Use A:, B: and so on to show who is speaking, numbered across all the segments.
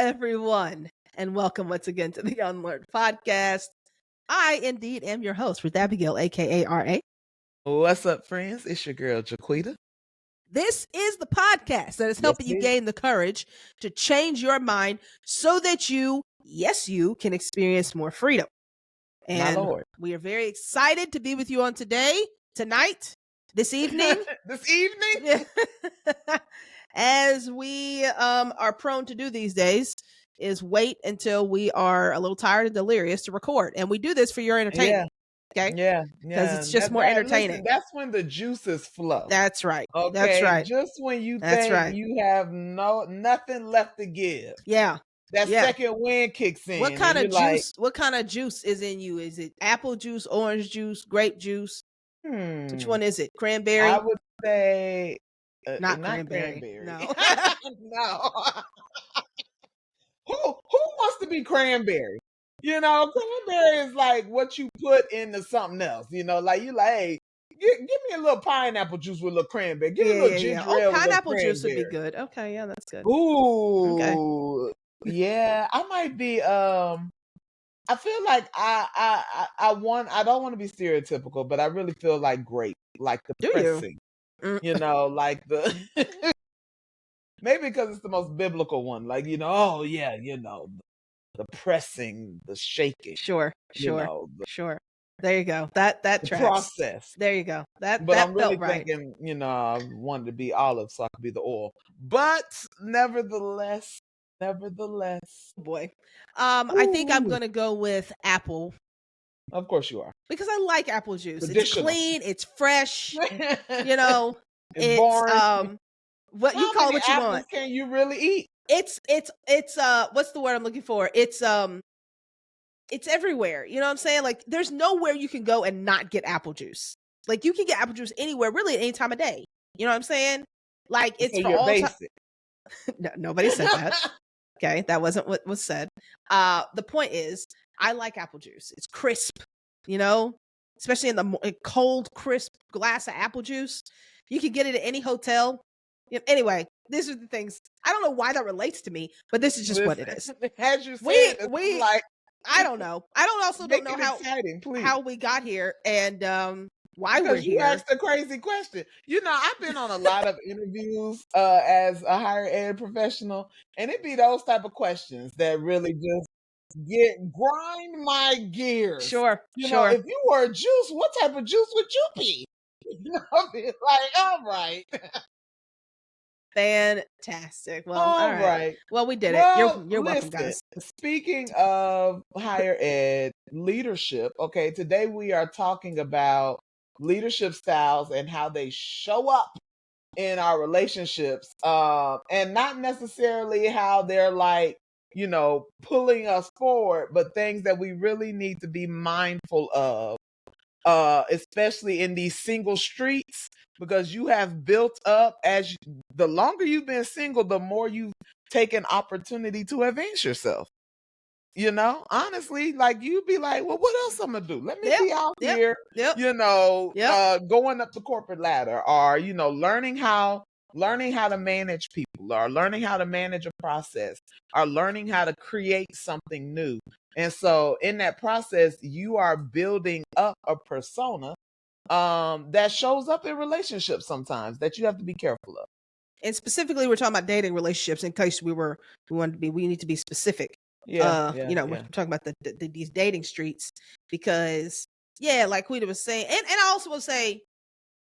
A: everyone, and welcome once again to the UnLearnT podcast. I indeed am your host, Ruth Abigail, aka RA.
B: What's up, friends? It's your girl, Jaquita.
A: This is the podcast that is helping you
B: it is.
A: gain the courage to change your mind so that you can experience more freedom.
B: My
A: And
B: Lord.
A: we are very excited to be with you on tonight, this evening.
B: This evening?
A: As we are prone to do these days, is wait until we are a little tired and delirious to record. And we do this for your entertainment. Okay?
B: Yeah.
A: Because it's just more entertaining.
B: Listen, that's when the juices flow.
A: That's right.
B: Okay.
A: That's right.
B: Just when you
A: That's
B: think
A: right.
B: you have nothing left to give.
A: Yeah.
B: That
A: Yeah.
B: second wind kicks in.
A: What kind of juice?
B: Like,
A: What kind of juice is in you? Is it apple juice, orange juice, grape juice? Which one is it? Cranberry?
B: I would say
A: not cranberry. No.
B: No. Who wants to be cranberry? You know, cranberry is like what you put into something else. You know, like hey, give me a little pineapple juice with a little cranberry. Give me a little ginger ale with
A: pineapple
B: a
A: juice would be good. Okay, yeah, that's good.
B: Ooh, okay. Yeah, I might be. I feel like I don't want to be stereotypical, but I really feel like grape, like the pressing. You know, like the maybe because it's the most biblical one. Like, you know, oh yeah, you know, the pressing, the shaking.
A: Sure. Sure. There you go. That
B: the
A: tracks.
B: process.
A: There you go.
B: But
A: that
B: I'm really
A: felt
B: thinking, you know, I wanted to be olive so I could be the oil. But nevertheless.
A: Boy. I think I'm gonna go with apple.
B: Of course you are.
A: Because I like apple juice. It's clean, it's fresh, you know.
B: It's boring.
A: What you call what you want.
B: Can you really eat?
A: It's what's the word I'm looking for? It's everywhere. You know what I'm saying? Like there's nowhere you can go and not get apple juice. Like you can get apple juice anywhere, really at any time of day. You know what I'm saying? Like it's for all time. No, nobody said that. Okay, that wasn't what was said. The point is, I like apple juice. It's crisp, you know, especially in the cold, crisp glass of apple juice. You can get it at any hotel. Anyway, these are the things. I don't know why that relates to me, but this is just what it is.
B: As you said,
A: we like. I don't know. I don't know how we got here and why we're here.
B: You asked a crazy question. You know, I've been on a lot of interviews as a higher ed professional, and it be those type of questions that really just grind my gears.
A: Sure.
B: You know, if you were a juice, what type of juice would you be? You know, I'd be like, all right.
A: Fantastic. Well, all right. Well, we did it. You're welcome, guys.
B: Speaking of higher ed leadership, okay, today we are talking about leadership styles and how they show up in our relationships, and not necessarily how they're like, you know, pulling us forward, but things that we really need to be mindful of, especially in these single streets, because you have built up the longer you've been single, the more you've taken opportunity to advance yourself. You know, honestly, like you'd be like, well, what else I'm gonna do? Let me be out here, you know, going up the corporate ladder, or, you know, learning how to manage people, or learning how to manage a process, or learning how to create something new. And so in that process, you are building up a persona that shows up in relationships sometimes that you have to be careful of.
A: And specifically, we're talking about dating relationships in case we need to be specific. You know, we're talking about these dating streets because, like Quita was saying, and I also will say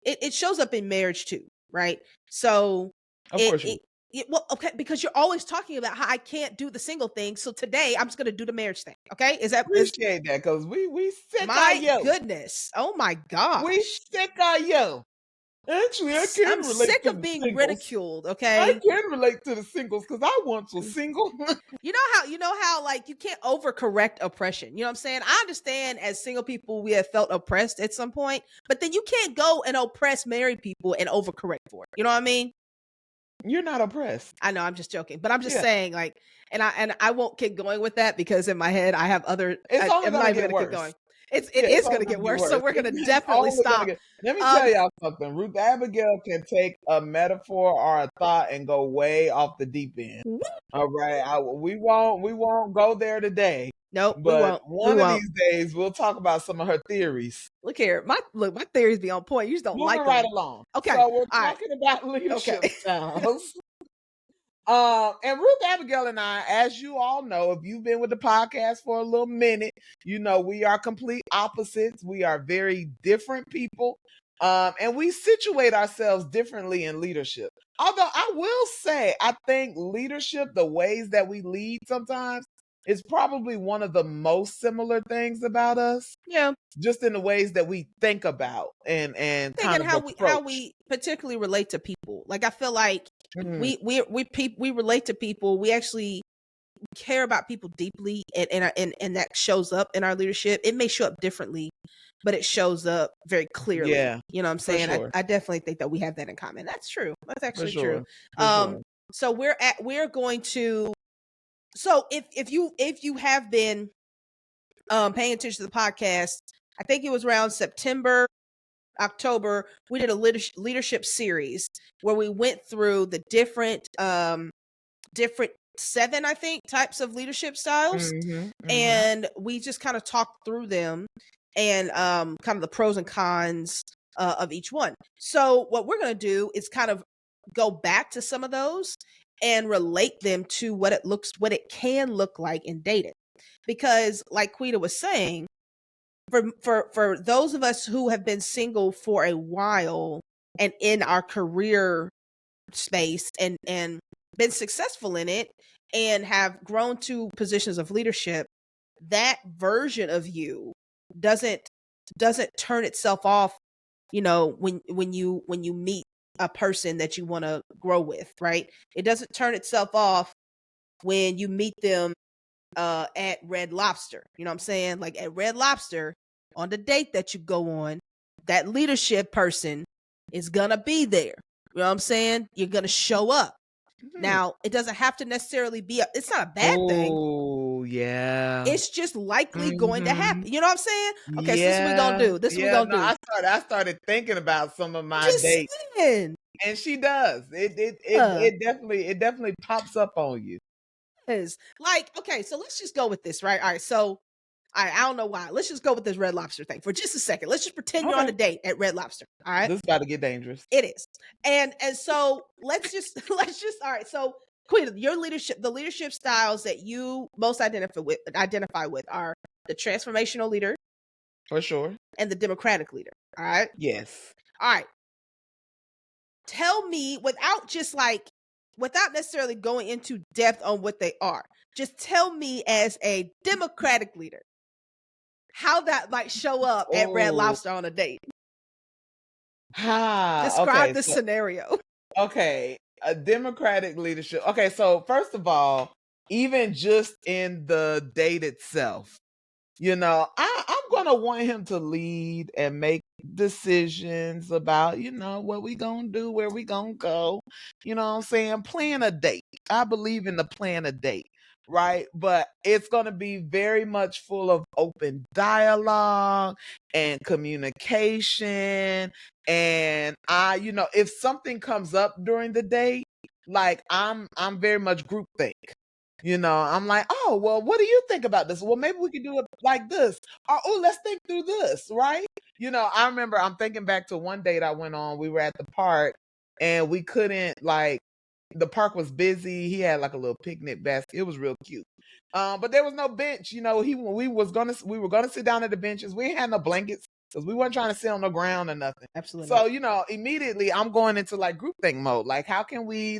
A: it shows up in marriage too, right? So,
B: of course,
A: well, okay, because you're always talking about how I can't do the single thing. So today I'm just going to do the marriage thing. Okay.
B: Appreciate that. Cause we sick
A: my
B: of you.
A: Goodness. Oh my gosh.
B: We sick of you. Actually, I can
A: I'm
B: relate
A: sick
B: to
A: of being
B: singles.
A: ridiculed. Okay.
B: I can relate to the singles because I once was single.
A: You know how like you can't overcorrect oppression. You know what I'm saying? I understand as single people, we have felt oppressed at some point, but then you can't go and oppress married people and overcorrect for it. You know what I mean?
B: You're not oppressed.
A: I know, I'm just joking, but I'm just saying, like, and I won't keep going with that because in my head I have other.
B: It's only going to get worse.
A: it is going to get worse. So we're going to definitely stop.
B: Let me tell y'all something. Ruth Abigail can take a metaphor or a thought and go way off the deep end. All right, we won't go there today.
A: Nope,
B: but one of these days we'll talk about some of her theories.
A: Look here, my theories be on point. You just don't like them.
B: Moving right along.
A: Okay,
B: so we're talking about leadership styles. And Ruth Abigail and I, as you all know, if you've been with the podcast for a little minute, you know we are complete opposites. We are very different people. And we situate ourselves differently in leadership. Although I will say, I think leadership, the ways that we lead sometimes, is probably one of the most similar things about us.
A: Yeah.
B: Just in the ways that we think about and kind of
A: how we particularly relate to people. Like I feel like we relate to people. We actually care about people deeply, and that shows up in our leadership. It may show up differently, but it shows up very clearly.
B: Yeah,
A: you know what I'm saying?
B: Sure.
A: I definitely think that we have that in common. That's true. That's actually true.
B: Sure.
A: So we're going to. So if you have been paying attention to the podcast, I think it was around September, October, we did a leadership series where we went through the different 7, I think, types of leadership styles. And we just kind of talked through them and kind of the pros and cons of each one. So what we're going to do is kind of go back to some of those and relate them to what it can look like in dating. Because like Quita was saying, for those of us who have been single for a while and in our career space and been successful in it and have grown to positions of leadership, that version of you doesn't turn itself off, when you meet a person that you want to grow with, right? It doesn't turn itself off when you meet them at Red Lobster. You know what I'm saying? Like at Red Lobster, on the date that you go on, that leadership person is gonna be there. You know what I'm saying? You're gonna show up. Now, it doesn't have to necessarily be it's not a bad thing.
B: Oh, yeah.
A: It's just likely going to happen. You know what I'm saying? Okay, so this is what we're gonna do.
B: I started thinking about some of my dates.
A: Saying.
B: And she does. It definitely pops up on you.
A: Is like, okay, so let's just go with this, right? All right, so I don't know why. Let's just go with this Red Lobster thing for just a second. Let's just pretend you're on a date at Red Lobster. All right.
B: This is about to get dangerous.
A: It is. And so let's just all right. So Quita, the leadership styles that you most identify with are the transformational leader.
B: For sure.
A: And the democratic leader. All right.
B: Yes.
A: All right. Tell me without necessarily going into depth on what they are, just tell me as a democratic leader how that might show up at Red Lobster on a date. Describe the scenario.
B: Okay, a democratic leadership. Okay, so first of all, even just in the date itself, I'm gonna want him to lead and make decisions about, what we gonna do, where we gonna go. You know what I'm saying? Plan a date. I believe in the plan a date, right? But it's gonna be very much full of open dialogue and communication. And if something comes up during the date, like I'm very much groupthink. I'm like, oh, well, what do you think about this? Well, maybe we could do it like this. Or, oh, let's think through this, right? I remember I'm thinking back to one date I went on. We were at the park and we couldn't, the park was busy. He had like a little picnic basket. It was real cute. But there was no bench. We were gonna sit down at the benches. We ain't had no blankets because we weren't trying to sit on the ground or nothing.
A: Absolutely.
B: So, immediately I'm going into groupthink mode. Like, how can we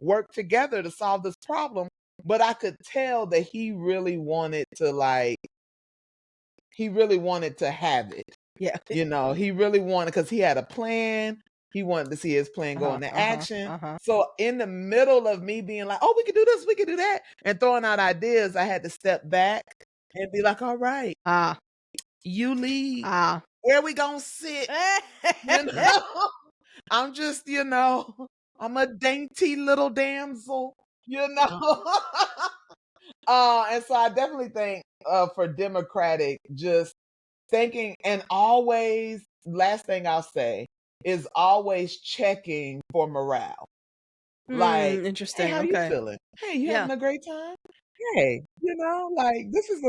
B: work together to solve this problem? But I could tell that he really wanted to have it.
A: Yeah.
B: He really wanted, because he had a plan. He wanted to see his plan go into action. So in the middle of me being like, oh, we can do this, we can do that, and throwing out ideas, I had to step back and be like, all right, you lead. Where we gonna sit? I'm just, I'm a dainty little damsel. And so I definitely think for democratic, just thinking, and always, last thing I'll say is always checking for morale. Like, hey,
A: Interesting.
B: how you
A: Okay.
B: feeling? Hey, you
A: Yeah.
B: having a great time? Hey, like this is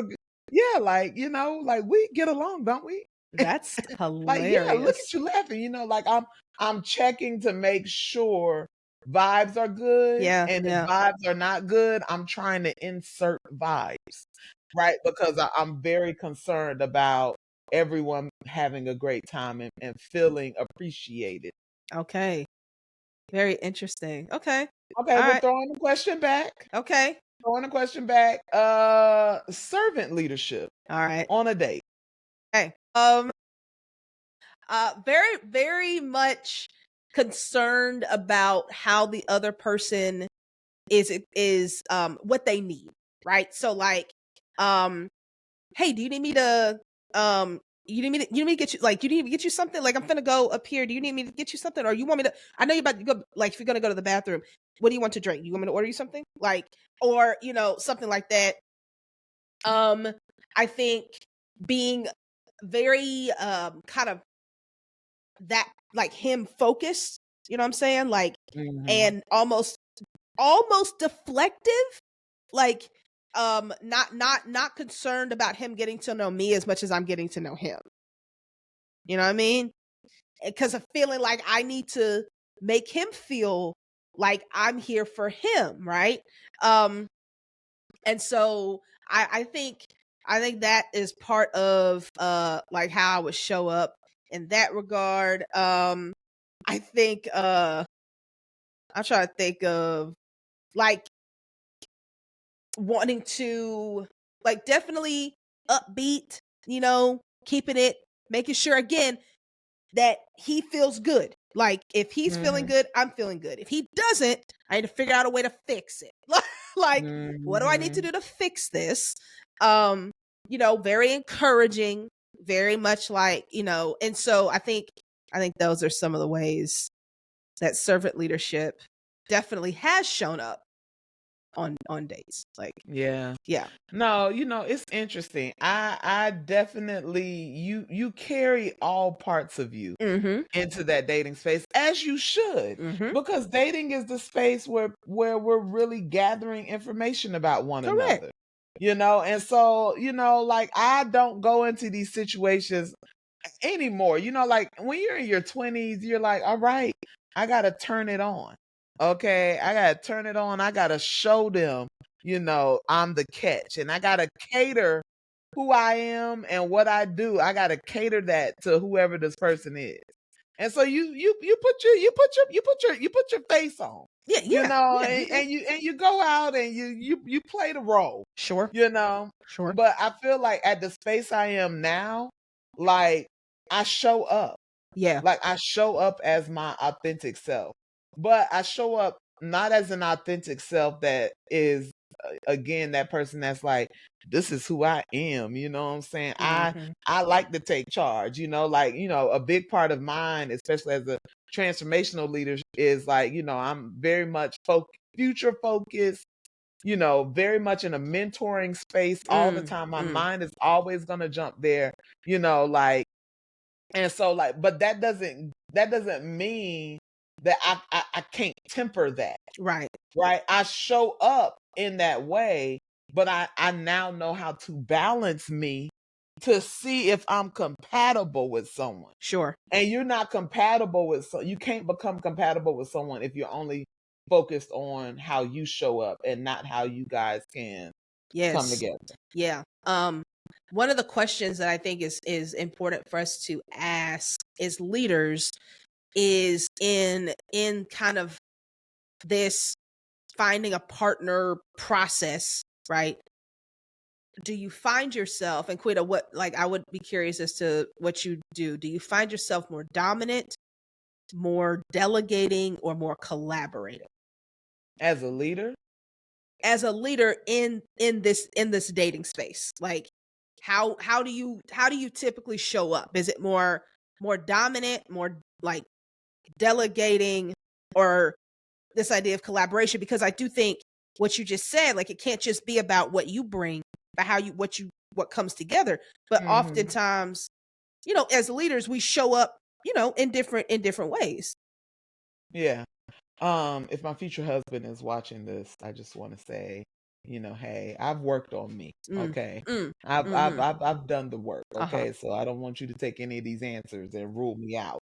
B: yeah, like, like we get along, don't we?
A: That's
B: Like, yeah, look
A: hilarious.
B: at you laughing, like I'm checking to make sure vibes are good.
A: Yeah.
B: And if
A: Yeah.
B: vibes are not good, I'm trying to insert vibes, right? Because I'm very concerned about everyone having a great time and feeling appreciated.
A: Okay. Very interesting. Okay.
B: Okay,
A: All
B: we're
A: right.
B: throwing the question back.
A: Okay.
B: Throwing the question back. Servant leadership
A: All right.
B: on a date.
A: Okay. Very, very much concerned about how the other person is what they need, right? So like, hey, do you need me to you need me to get you, like, you need me to get you something? Like, I'm gonna go up here. Do you need me to get you something? Or you want me to, I know you're about to go, like, if you're gonna go to the bathroom, what do you want to drink? You want me to order you something? Like, or, something like that. I think being very kind of that, like, him focused, you know what I'm saying? Like,
B: Mm-hmm.
A: and almost deflective, like, not concerned about him getting to know me as much as I'm getting to know him. You know what I mean? Because of feeling like I need to make him feel like I'm here for him, right? And so I think that is part of like how I would show up in that regard. I think I'm trying to think of, like, wanting to, like, definitely upbeat, keeping it, making sure again that he feels good. Like, if he's feeling
B: Mm-hmm.
A: good, I'm feeling good. If he doesn't, I need to figure out a way to fix it. Like, what do I need to
B: Mm-hmm.
A: do to fix this? Very encouraging, very much like, and so I think those are some of the ways that servant leadership definitely has shown up on dates. Like,
B: Yeah.
A: yeah.
B: No, it's interesting. I definitely, you carry all parts of you
A: Mm-hmm.
B: into that dating space, as you should,
A: Mm-hmm.
B: because dating is the space where we're really gathering information about one
A: Correct.
B: another. And so, like, I don't go into these situations anymore. Like, when you're in your 20s, you're like, all right, I gotta turn it on. Okay, I gotta turn it on. I gotta show them, I'm the catch, and I gotta cater who I am and what I do. I gotta cater that to whoever this person is. And so you put your face on,
A: Yeah. Yeah. Yeah.
B: and you go out and you play the role,
A: Sure.
B: you know.
A: Sure.
B: But I feel like at the space I am now, like, I show up.
A: Yeah.
B: Like, I show up as my authentic self. But I show up not as an authentic self that is, again, that person that's like, this is who I am, you know what I'm saying?
A: Mm-hmm.
B: I like to take charge, like, a big part of mine, especially as a transformational leader, is like, I'm very much future focused, very much in a mentoring space all the time. My mind is always going to jump there, like, and so, like, but that doesn't mean that I can't temper that.
A: Right.
B: Right. I show up in that way, but I now know how to balance me to see if I'm compatible with someone.
A: Sure.
B: And you're not compatible with, so you can't become compatible with someone if you're only focused on how you show up and not how you guys can come
A: Yes.
B: together.
A: Yeah. One of the questions that I think is important for us to ask as leaders is in kind of this finding a partner process, right? Do you find yourself, and Quita, what, like, I would be curious as to what you do. Do you find yourself more dominant, more delegating, or more collaborating
B: As a leader,
A: as a leader in this dating space? Like, how do you typically show up? Is it more dominant, more like delegating, or this idea of collaboration? Because I do think what you just said, like, it can't just be about what you bring, but what what comes together. But oftentimes, as leaders, we show up, in different ways.
B: Yeah. If my future husband is watching this, I just want to say, hey, I've worked on me. Okay. I've done the work. Okay. So I don't want you to take any of these answers and rule me out.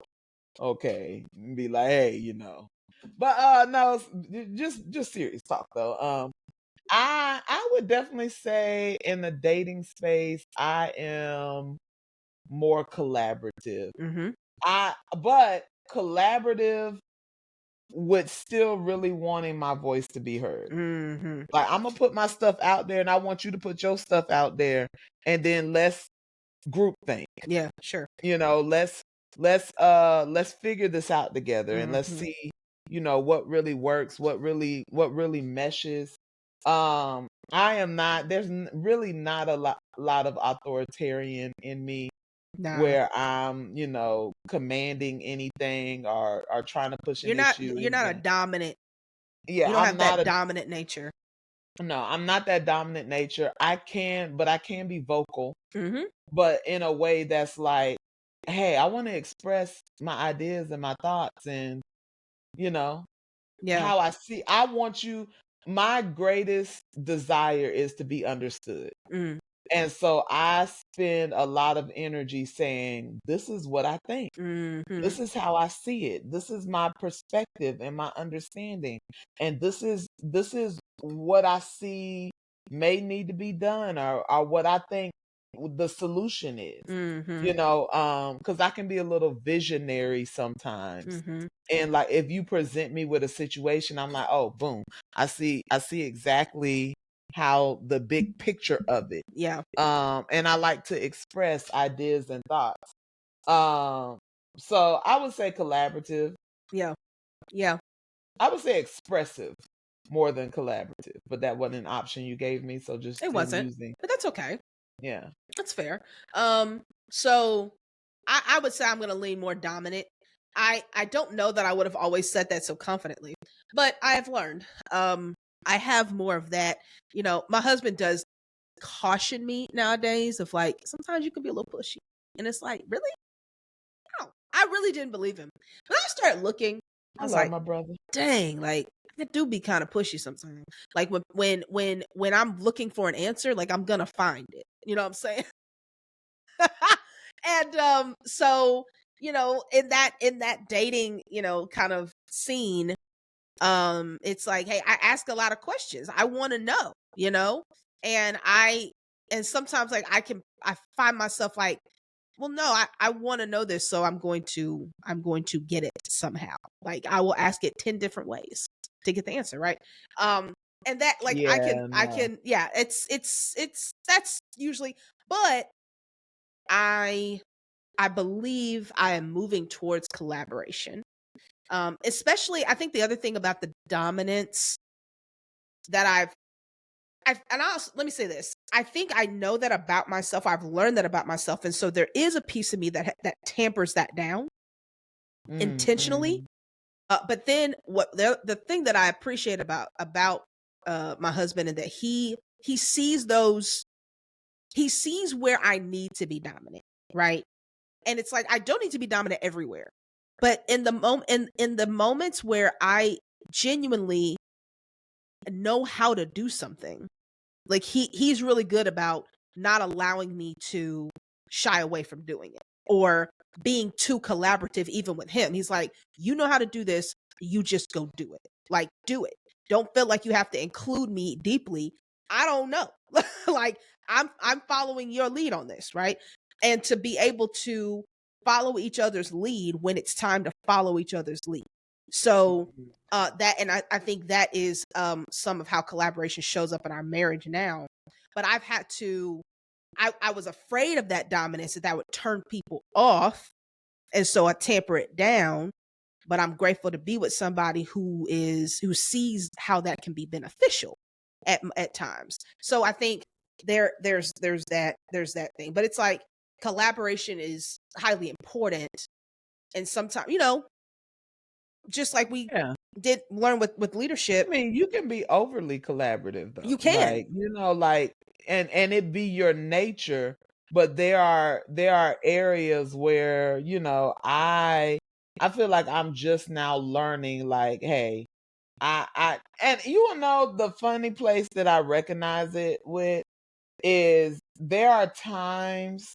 B: Okay. And be like, hey, But no, just serious talk though. I would definitely say in the dating space, I am more collaborative. But collaborative with still really wanting my voice to be heard. Like, I'm gonna put my stuff out there, and I want you to put your stuff out there, and then let's group think.
A: Yeah, sure.
B: Let's figure this out together, and let's see, what really works, what really meshes. I am not. There's really not a lot of authoritarian in me.
A: Nah.
B: Where I'm, commanding anything or trying to push an issue.
A: You're not a dominant.
B: Yeah,
A: you don't have that dominant nature.
B: No, I'm not that dominant nature. I can be vocal, but in a way that's like, hey, I want to express my ideas and my thoughts, and how I see. I want you. My greatest desire is to be understood. And so I spend a lot of energy saying, this is what I think. This is how I see it. This is my perspective and my understanding. And this is what I see may need to be done, or what I think the solution is. Because I can be a little visionary sometimes. And like, if you present me with a situation, I'm like, oh, boom, I see exactly how the big picture of it.
A: Yeah.
B: And I like to express ideas and thoughts. So I would say collaborative.
A: Yeah. Yeah.
B: I would say expressive more than collaborative, but that wasn't an option you gave me. So just
A: it wasn't, but that's okay.
B: Yeah,
A: that's fair. So I would say I'm going to lean more dominant. I don't know that I would have always said that so confidently, but I have learned. I have more of that. My husband does caution me nowadays of like, sometimes you can be a little pushy. And it's like, really? No, I really didn't believe him. But I started looking. I was
B: love
A: like,
B: my brother.
A: Dang, like, I do be kind of pushy sometimes. Like when I'm looking for an answer, like, I'm gonna find it. You know what I'm saying? And so, in that dating, kind of scene, it's like, hey, I ask a lot of questions. I want to know, and sometimes, like, I find myself like, well, no, I want to know this, so I'm going to get it somehow. Like, I will ask it 10 different ways to get the answer, right? And that, like, I can, yeah, it's that's usually, but I believe I am moving towards collaboration. Especially, I think the other thing about the dominance that let me say this. I think I know that about myself. I've learned that about myself. And so there is a piece of me that tampers that down intentionally. But then the thing that I appreciate about my husband, and that he sees where I need to be dominant, right? And it's like, I don't need to be dominant everywhere. But in the moments where I genuinely know how to do something, like, he's really good about not allowing me to shy away from doing it or being too collaborative even with him. He's like, you know how to do this, you just go do it. Like, do it. Don't feel like you have to include me deeply. I don't know. Like, I'm following your lead on this, right? And to be able to follow each other's lead when it's time to follow each other's lead. So that, and I think that is some of how collaboration shows up in our marriage now. But I've had to, I was afraid of that dominance, that would turn people off. And so I tamper it down. But I'm grateful to be with somebody who sees how that can be beneficial at times. So I think there's that thing. But it's like, collaboration is highly important. And sometimes, just like we did learn with leadership.
B: I mean, you can be overly collaborative though.
A: You can.
B: Like, and it be your nature, but there are areas where, you know, I feel like I'm just now learning, like, hey, and you will know the funny place that I recognize it with is there are times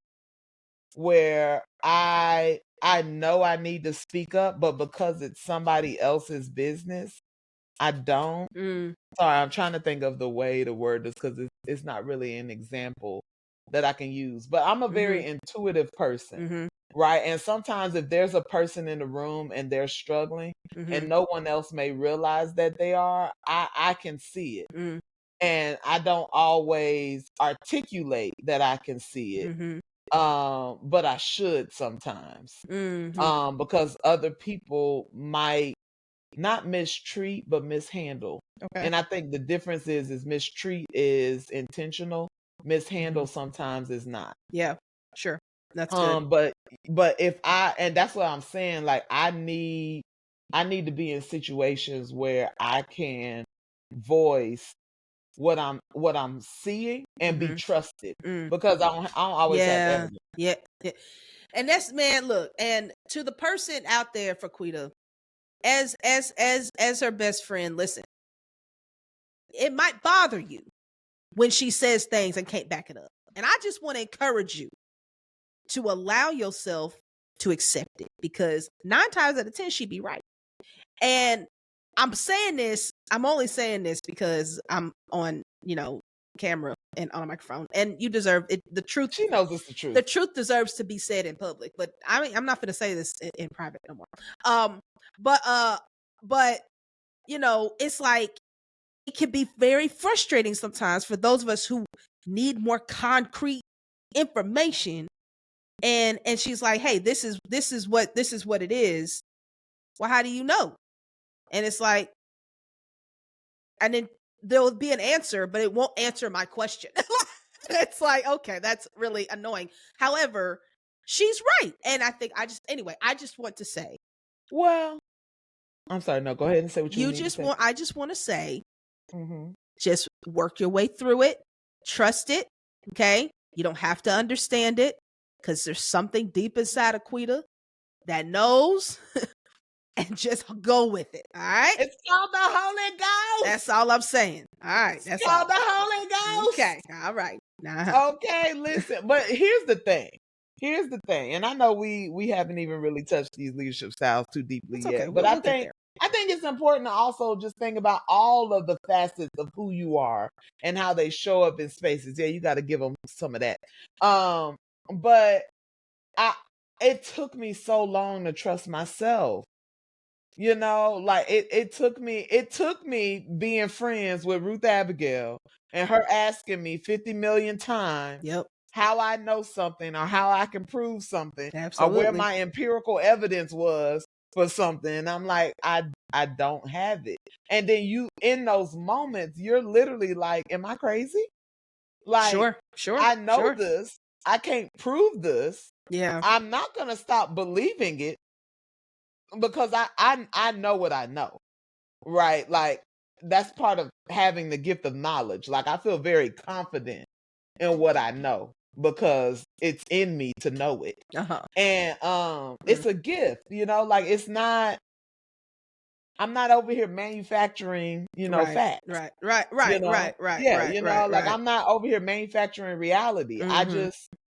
B: where I know I need to speak up, but because it's somebody else's business, I don't. Sorry, I'm trying to think of the way to word this because it's not really an example that I can use. But I'm a very intuitive person, right? And sometimes if there's a person in the room and they're struggling and no one else may realize that they are, I can see it. And I don't always articulate that I can see it. But I should sometimes. Because other people might not mistreat, but mishandle.
A: Okay.
B: And I think the difference is mistreat is intentional, mishandle sometimes is not.
A: Yeah, sure. That's good.
B: But if and that's what I'm saying, like I need to be in situations where I can voice what I'm seeing and be trusted because I don't always have evidence.
A: Yeah. And that's, man, look, and to the person out there, for Quita, as her best friend, listen, it might bother you when she says things and can't back it up. And I just want to encourage you to allow yourself to accept it, because 9 times out of 10 she'd be right. And I'm only saying this because I'm on, camera and on a microphone, and you deserve it. The truth.
B: She knows it's the truth.
A: The truth deserves to be said in public, but I'm not going to say this in private no more. But it's like, it can be very frustrating sometimes for those of us who need more concrete information. And she's like, hey, this is what it is. Well, how do you know? And it's like, and then there'll be an answer, but it won't answer my question. It's like, okay, that's really annoying. However, she's right. And I think I just want to say.
B: Well, I'm sorry. No, go ahead and say what you need to say.
A: I just want to say, just work your way through it. Trust it. Okay. You don't have to understand it, because there's something deep inside of Quita that knows. And just go with it. All right.
B: It's called the Holy Ghost.
A: That's all I'm saying. All right.
B: It's called the Holy Ghost.
A: Okay. All right.
B: Okay, listen. But here's the thing. And I know we haven't even really touched these leadership styles too deeply yet. But I think it's important to also just think about all of the facets of who you are and how they show up in spaces. Yeah, you got to give them some of that. But it took me so long to trust myself. Like it took me being friends with Ruth Abigail and her asking me 50 million times how I know something or how I can prove something.
A: Absolutely.
B: Or where my empirical evidence was for something. And I'm like, I don't have it. And then in those moments, you're literally like, am I crazy? Like,
A: sure.
B: I know this. I can't prove this.
A: Yeah.
B: I'm not going to stop believing it, because I know what I know, right? Like, that's part of having the gift of knowledge. Like, I feel very confident in what I know because it's in me to know it. And it's a gift, like, it's not, I'm not over here manufacturing, facts.
A: Right.
B: Yeah, like, I'm not over here manufacturing reality. I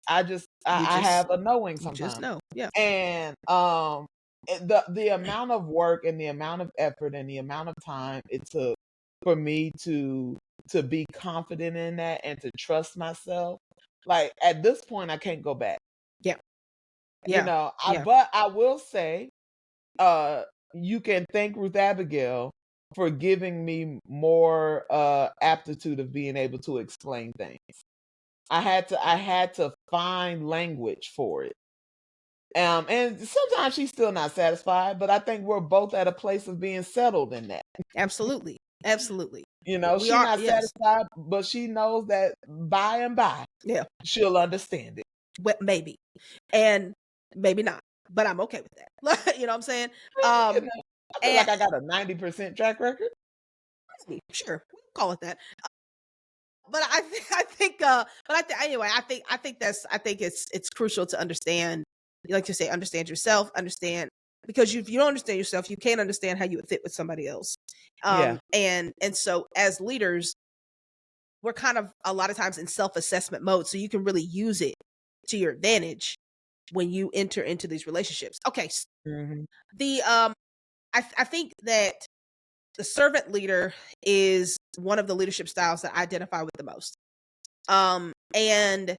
B: have a knowing sometimes.
A: You just know. Yeah.
B: And the amount of work and the amount of effort and the amount of time it took for me to be confident in that and to trust myself, like, at this point I can't go back.
A: Yeah.
B: But I will say, you can thank Ruth Abigail for giving me more aptitude of being able to explain things. I had to find language for it. And sometimes she's still not satisfied, but I think we're both at a place of being settled in that.
A: Absolutely.
B: She's not satisfied, but she knows that by and by, she'll understand it.
A: Well, maybe, and maybe not, but I'm okay with that. You know what I'm saying?
B: I feel like I got a 90% track record.
A: Sure, we'll call it that. but anyway, I think it's crucial to understand, like you say, understand yourself, understand, because if you don't understand yourself, you can't understand how you would fit with somebody else.
B: Yeah.
A: And so as leaders, we're kind of a lot of times in self-assessment mode, so you can really use it to your advantage when you enter into these relationships. Okay,
B: Mm-hmm.
A: I think that the servant leader is one of the leadership styles that I identify with the most. And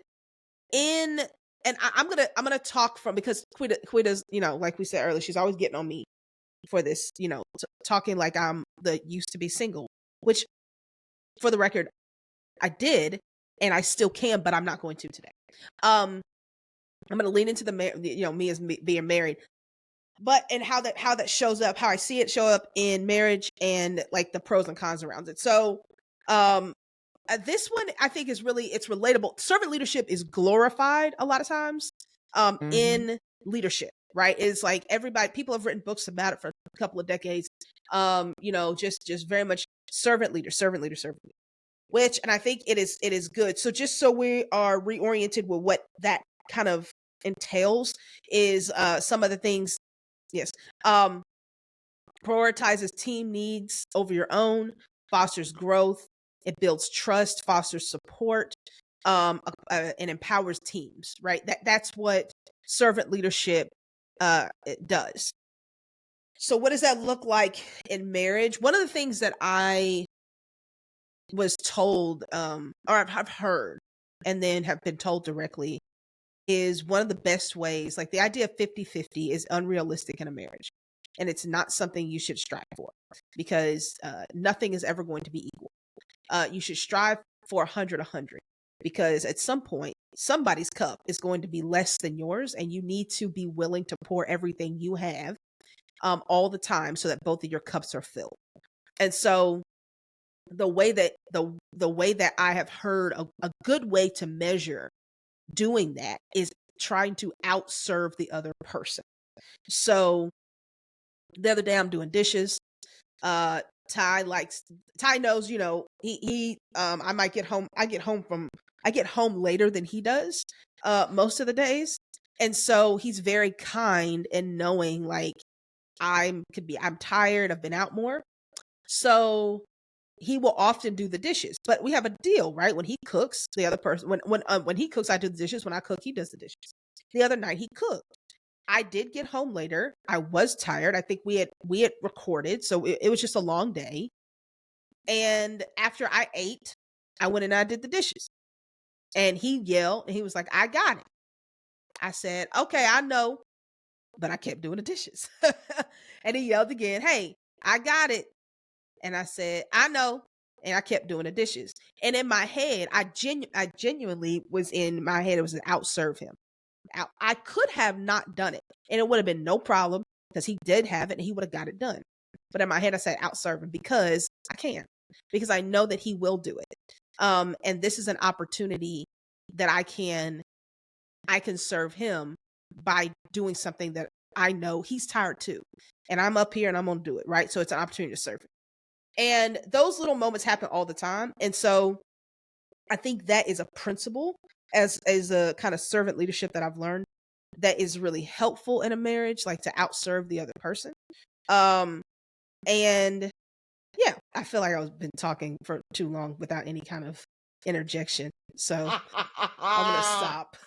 A: in and I'm gonna talk from, because Quida's, like we said earlier, she's always getting on me for this, talking like I'm the used to be single, which, for the record, I did, and I still can, but I'm not going to today. I'm gonna lean into me being married, but and how that shows up, how I see it show up in marriage, and like the pros and cons around it. So, this one I think it's relatable. Servant leadership is glorified a lot of times, in leadership, right? It's like people have written books about it for a couple of decades. Just very much servant leader, which, and I think it is good. So just so we are reoriented with what that kind of entails, is some of the things. Yes. Prioritizes team needs over your own, fosters growth, it builds trust, fosters support, and empowers teams, right? That's what servant leadership it does. So what does that look like in marriage? One of the things that I was told, or I've heard and then have been told directly, is one of the best ways, like the idea of 50-50 is unrealistic in a marriage. And it's not something you should strive for, because nothing is ever going to be equal. You should strive for 100, because at some point, somebody's cup is going to be less than yours, and you need to be willing to pour everything you have, all the time, so that both of your cups are filled. And so the way that I have heard a good way to measure doing that is trying to outserve the other person. So the other day I'm doing dishes. Ty knows, I get home later than he does, most of the days. And so he's very kind and knowing, like, I'm tired, I've been out more. So he will often do the dishes, but we have a deal, right? When he cooks, the other person, when he cooks, I do the dishes. When I cook, he does the dishes. The other night he cooked. I did get home later. I was tired. I think we had recorded, so it was just a long day. And after I ate, I went and I did the dishes. And he yelled, and he was like, "I got it." I said, "Okay, I know," but I kept doing the dishes. And he yelled again, "Hey, I got it." And I said, "I know." And I kept doing the dishes. And in my head, I genuinely was in my head, it was an outserve him. I could have not done it, and it would have been no problem, because he did have it and he would have got it done. But in my head, I said outserve him, because I can, because I know that he will do it. And this is an opportunity that I can serve him by doing something that I know he's tired too. And I'm up here and I'm going to do it, right? So it's an opportunity to serve him. And those little moments happen all the time. And so I think that is a principle, as a kind of servant leadership that I've learned, that is really helpful in a marriage, like to outserve the other person. And yeah, I feel like I've been talking for too long without any kind of interjection. So I'm gonna stop.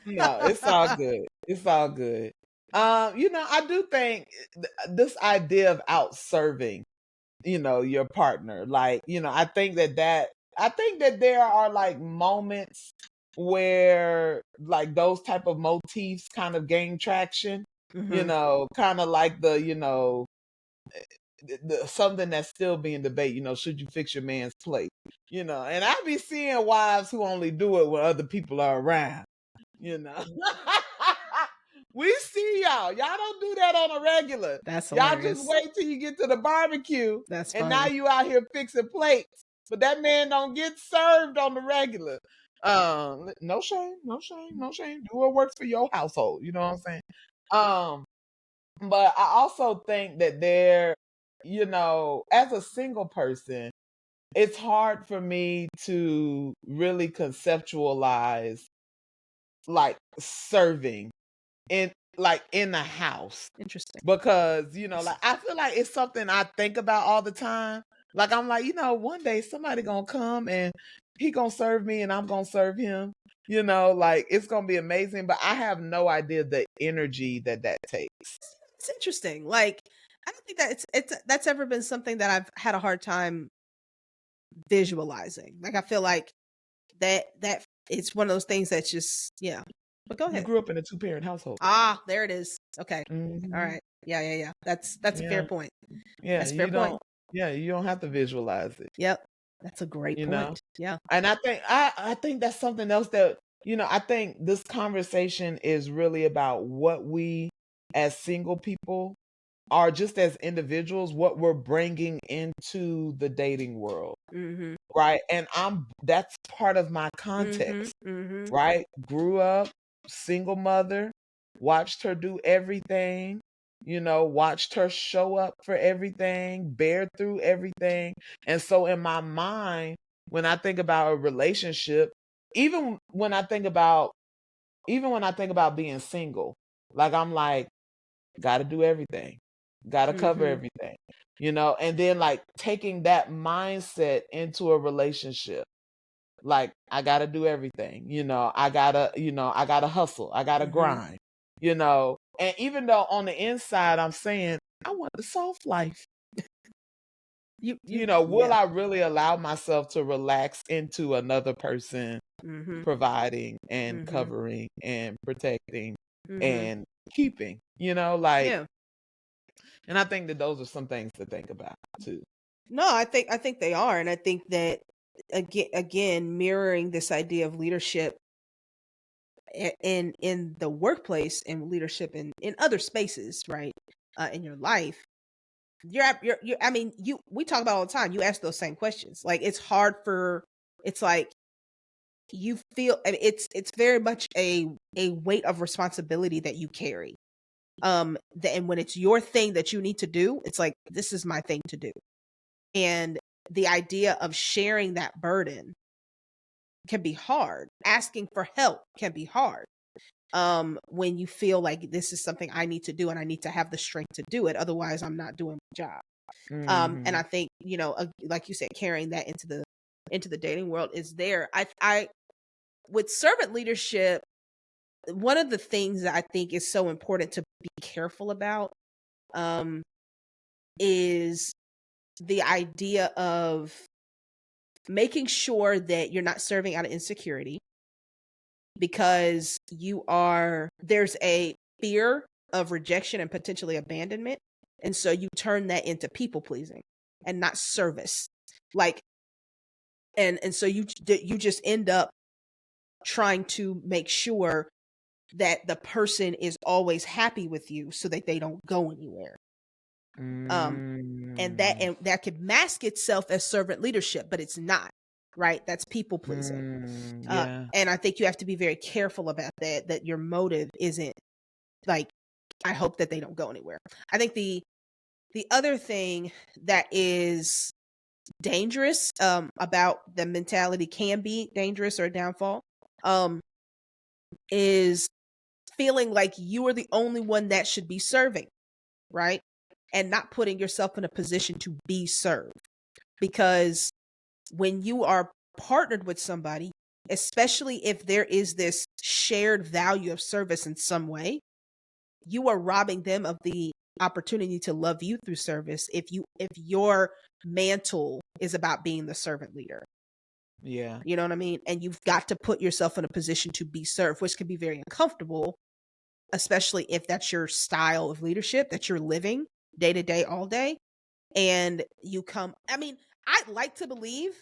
B: No, it's all good. It's all good. I do think this idea of outserving, your partner, like, I think that there are like moments where like those type of motifs kind of gain traction, kind of like something that's still being debated, should you fix your man's plate? And I be seeing wives who only do it when other people are around, you know. We see y'all. Y'all don't do that on a regular.
A: That's
B: Y'all
A: hilarious.
B: just wait till you get to the barbecue.
A: That's
B: and
A: funny.
B: Now you out here fixing plates. But that man don't get served on the regular. No shame, no shame, no shame. Do what works for your household. You know what I'm saying? But I also think that as a single person, it's hard for me to really conceptualize like serving in like in the house.
A: Interesting.
B: Because, like I feel like it's something I think about all the time. Like I'm like, one day somebody gonna come and he gonna serve me and I'm gonna serve him. Like it's gonna be amazing, but I have no idea the energy that takes.
A: It's interesting. Like, I don't think that that's ever been something that I've had a hard time visualizing. Like, I feel like that it's one of those things that's just, yeah. But go
B: You
A: ahead.
B: grew up in a 2-parent household.
A: Ah, there it is. Okay. All
B: Mhm.
A: right. Yeah. That's a fair
B: Yeah.
A: point.
B: Yeah,
A: That's a fair point.
B: you don't have to visualize it,
A: Yep. That's a great
B: you know?
A: point. Yeah.
B: And I think that's something else that, I think this conversation is really about what we as single people are, just as individuals, what we're bringing into the dating world,
A: Mm-hmm.
B: right? And that's part of my
A: Mm-hmm.
B: context,
A: Mm-hmm.
B: right? Grew up single mother, watched her do everything, watched her show up for everything, bear through everything. And so in my mind, when I think about a relationship, even when I think about being single, like I'm like, gotta do everything, gotta cover
A: Mm-hmm.
B: everything, and then like taking that mindset into a relationship, like I gotta do everything, I gotta hustle, I gotta
A: Mm-hmm.
B: grind, and even though on the inside I'm saying I want the soft life, will
A: Yeah.
B: I really allow myself to relax into another person
A: Mm-hmm.
B: providing and
A: Mm-hmm.
B: covering and protecting
A: Mm-hmm.
B: and keeping, like,
A: Yeah.
B: and I think that those are some things to think about too.
A: No, I think they are, and I think that again mirroring this idea of leadership in the workplace and leadership in other spaces, right? In your life, you're I mean, we talk about all the time. You ask those same questions. Like, it's hard for, it's like you feel, I mean, it's very much a weight of responsibility that you carry. And when it's your thing that you need to do, it's like, this is my thing to do. And the idea of sharing that burden can be hard. Asking for help can be hard. When you feel like this is something I need to do and I need to have the strength to do it, otherwise I'm not doing my job. And I think, like you said, carrying that into the dating world is there. I with servant leadership, one of the things that I think is so important to be careful about um is the idea of making sure that you're not serving out of insecurity, because there's a fear of rejection and potentially abandonment. And so you turn that into people pleasing and not service. Like, and so you just end up trying to make sure that the person is always happy with you so that they don't go anywhere. And that could mask itself as servant leadership, but it's not, right? That's people pleasing.
B: Yeah.
A: And I think you have to be very careful about that your motive isn't like, I hope that they don't go anywhere. I think the other thing that is dangerous about the mentality, can be dangerous or a downfall, is feeling like you are the only one that should be serving, right? And not putting yourself in a position to be served. Because when you are partnered with somebody, especially if there is this shared value of service in some way, you are robbing them of the opportunity to love you through service if your mantle is about being the servant leader.
B: Yeah.
A: You know what I mean? And you've got to put yourself in a position to be served, which can be very uncomfortable, especially if that's your style of leadership that you're living day to day, all day. And I mean, I'd like to believe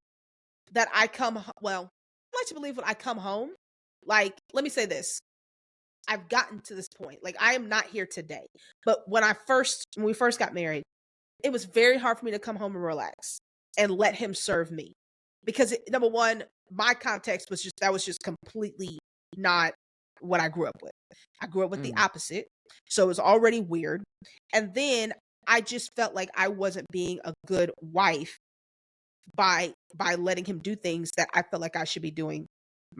A: that I like to believe when I come home, like, let me say this. I've gotten to this point. Like, I am not here today. But when we first got married, it was very hard for me to come home and relax and let him serve me. Because number one, my context was just completely not what I grew up with. I grew up with the opposite. So it was already weird. And then I just felt like I wasn't being a good wife by by letting him do things that I felt like I should be doing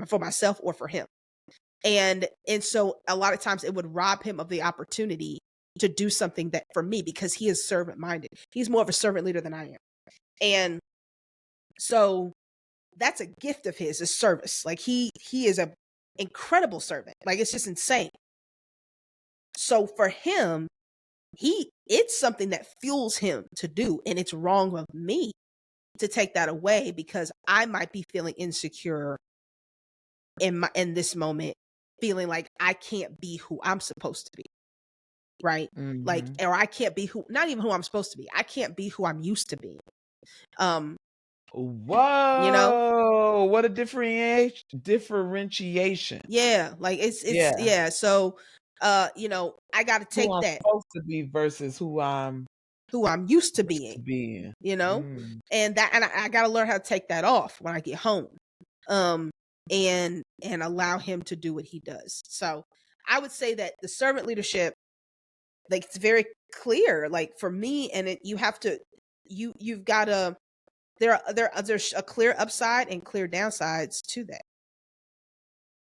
A: for myself or for him. And so a lot of times it would rob him of the opportunity to do something that for me, because he is servant minded. He's more of a servant leader than I am. And so that's a gift of his, is service. Like he is a incredible servant. Like it's just insane. So for him, it's something that fuels him to do, and it's wrong of me to take that away, because I might be feeling insecure in this moment, feeling like I can't be who I'm supposed to be. Right? Like,
B: Mm-hmm.
A: or I can't be not even who I'm supposed to be. I can't be who I'm used to being. You know?
B: Whoa, what a differentiation.
A: Yeah, like it's
B: Yeah.
A: yeah. So I got to
B: Who
A: take
B: I'm
A: that,
B: supposed to be versus who I'm
A: used to
B: used
A: being,
B: to being.
A: you know?
B: Mm.
A: And I got to learn how to take that off when I get home. And allow him to do what he does. So, I would say that the servant leadership, like, it's very clear, like for me, and you have to you've got to there's a clear upside and clear downsides to that.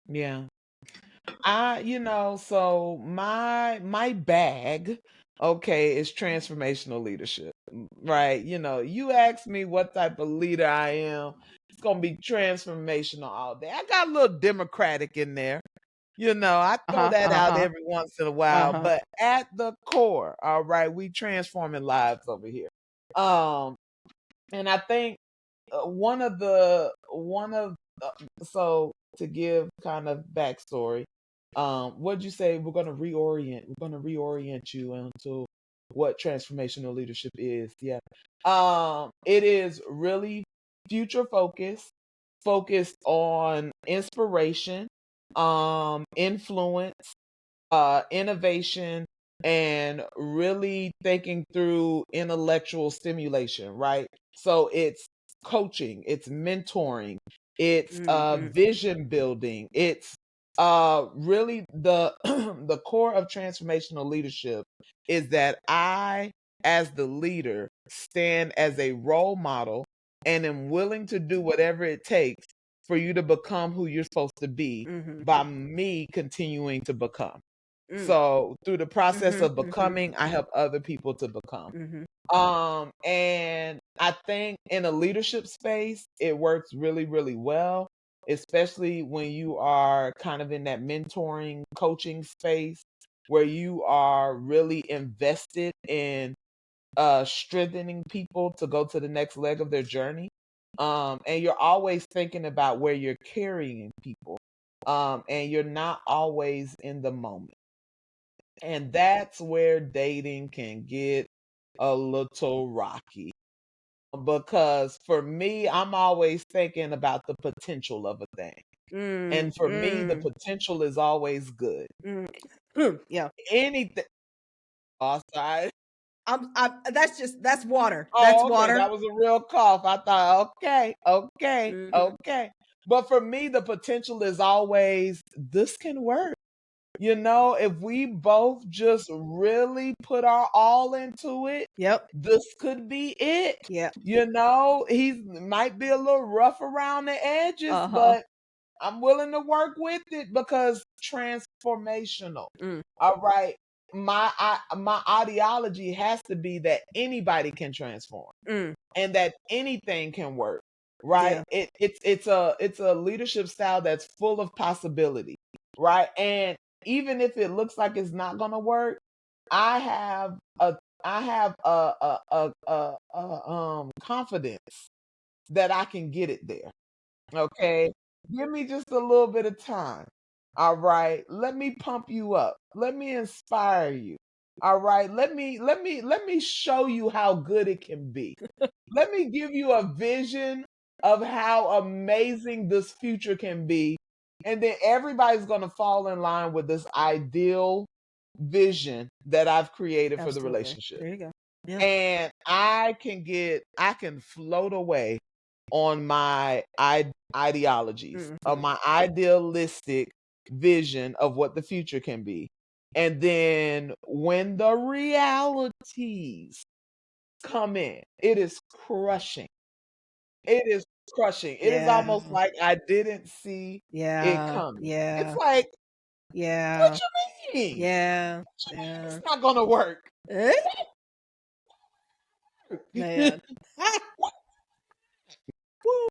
B: Yeah. So my bag, okay, is transformational leadership, right? You ask me what type of leader I am, it's gonna be transformational all day. I got a little democratic in there. I throw
A: Uh-huh.
B: that out
A: Uh-huh.
B: every once in a while,
A: Uh-huh.
B: but at the core, all right, we transforming lives over here. Um, and I think one of so to give kind of backstory, what'd you say? We're gonna reorient you into what transformational leadership is. Yeah. It is really future focused on inspiration, influence, innovation, and really thinking through intellectual stimulation, right? So it's coaching, it's mentoring, it's
A: Mhm.
B: vision building, it's really the the core of transformational leadership is that I, as the leader, stand as a role model and am willing to do whatever it takes for you to become who you're supposed to be
A: Mhm.
B: by me continuing to become.
A: Mm.
B: So through the process
A: Mhm.
B: of
A: Mhm.
B: becoming, I help other people to become.
A: Mhm.
B: And I think in a leadership space, it works really, really well, especially when you are kind of in that mentoring, coaching space where you are really invested in strengthening people to go to the next leg of their journey. And you're always thinking about where you're carrying people. And you're not always in the moment. And that's where dating can get a little rocky. Because for me, I'm always thinking about the potential of a thing.
A: Mm.
B: And for me, the
A: Mm.
B: potential is always good.
A: Mm. Yeah.
B: Anything outside.
A: That's water. That's
B: Oh, okay. That
A: water.
B: was a real cough. I thought, okay, okay,
A: Mhm.
B: okay. But for me, the potential is always this can work. If we both just really put our all into it,
A: Yep.
B: this could be it.
A: Yep.
B: He might be a little rough around the edges,
A: Uh-huh.
B: but I'm willing to work with it because transformational.
A: Mm.
B: All right. My ideology has to be that anybody can transform
A: Mm.
B: and that anything can work. Right?
A: Yeah.
B: It's a leadership style that's full of possibility. Right? And even if it looks like it's not gonna work, I have a I have confidence that I can get it there. Okay. Give me just a little bit of time. All right. Let me pump you up. Let me inspire you. All right. Let me show you how good it can be. Let me give you a vision of how amazing this future can be. And then everybody's going to fall in line with this ideal vision that I've created for the
A: Absolutely.
B: relationship.
A: There you go. Yeah.
B: And I can float away on my ideologies, of
A: Mhm.
B: my idealistic vision of what the future can be. And then when the realities come in, it is crushing. It is crushing. It is
A: Yeah.
B: almost like I didn't see it
A: Yeah.
B: coming. It's
A: Yeah.
B: like, what
A: Yeah.
B: you mean?
A: Yeah.
B: What you mean
A: Yeah.
B: it's not gonna work?
A: Eh? Man. Woo.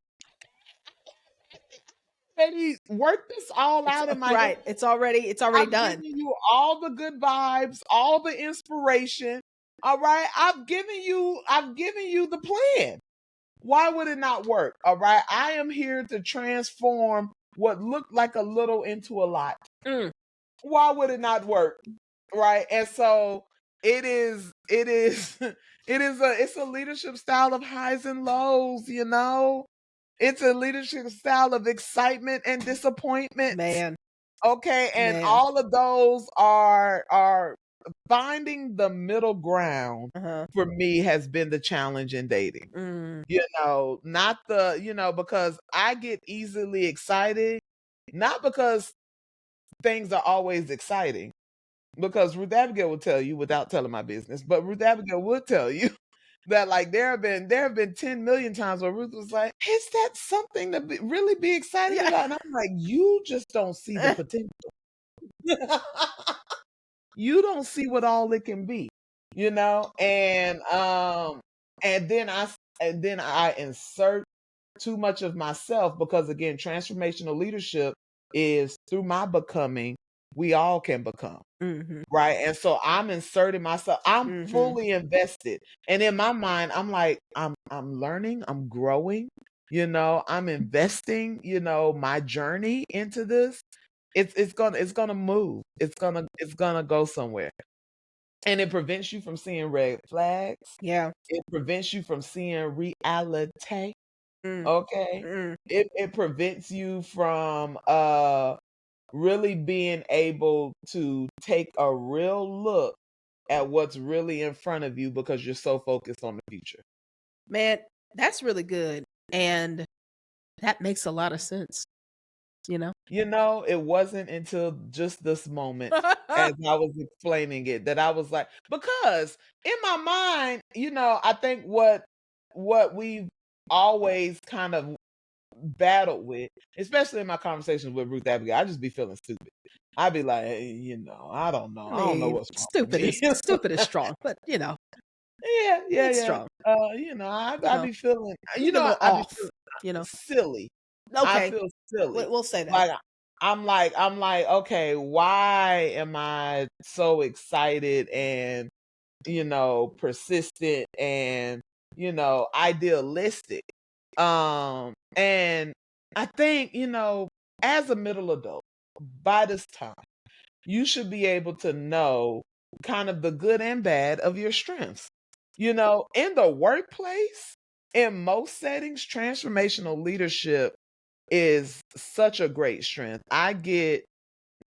B: Already worked this all
A: It's
B: out in my head.
A: right. It's already
B: I've
A: done.
B: given you all the good vibes, all the inspiration. All right. I've given you the plan. Why would it not work? All right. I am here to transform what looked like a little into a lot.
A: Mm.
B: Why would it not work? Right. And so it's a leadership style of highs and lows, you know. It's a leadership style of excitement and disappointment.
A: Man.
B: Okay, and
A: Man.
B: all of those are finding the middle ground
A: Uh-huh.
B: for me has been the challenge in dating.
A: Mm.
B: You know, not the, because I get easily excited, not because things are always exciting. Because Ruth Abigail will tell you without telling my business, but Ruth Abigail would tell you that like there have been 10 million times where Ruth was like, "Is that something to really be excited
A: Yeah.
B: about?" And I'm like, "You just don't see the potential." You don't see what all it can be, you know? And then I insert too much of myself because again, transformational leadership is through my becoming, we all can become.
A: Mm-hmm.
B: Right. And so I'm inserting myself. I'm
A: Mm-hmm.
B: fully invested. And in my mind, I'm like, I'm learning, I'm growing, I'm investing, my journey into this. It's gonna move. It's gonna go somewhere. And it prevents you from seeing red flags.
A: Yeah.
B: It prevents you from seeing reality.
A: Mm.
B: Okay.
A: Mm.
B: It prevents you from really being able to take a real look at what's really in front of you because you're so focused on the future.
A: Man, that's really good. And that makes a lot of sense, you know?
B: It wasn't until just this moment as I was explaining it that I was like, because in my mind, I think what we've always kind of battled with, especially in my conversations with Ruth Abigail, I just be feeling stupid. I'd be like, hey, I don't know.
A: I
B: I don't know
A: mean,
B: what's wrong with me.
A: stupid is strong, but
B: Yeah, yeah,
A: it's
B: yeah.
A: strong.
B: I be feeling,
A: Maybe a little
B: I be
A: off,
B: feeling
A: you know.
B: silly. I
A: Okay.
B: feel silly.
A: We'll say that.
B: Like I'm like, okay, why am I so excited and persistent and idealistic? And I think as a middle adult, by this time, you should be able to know kind of the good and bad of your strengths. In the workplace, in most settings, transformational leadership is such a great strength. I get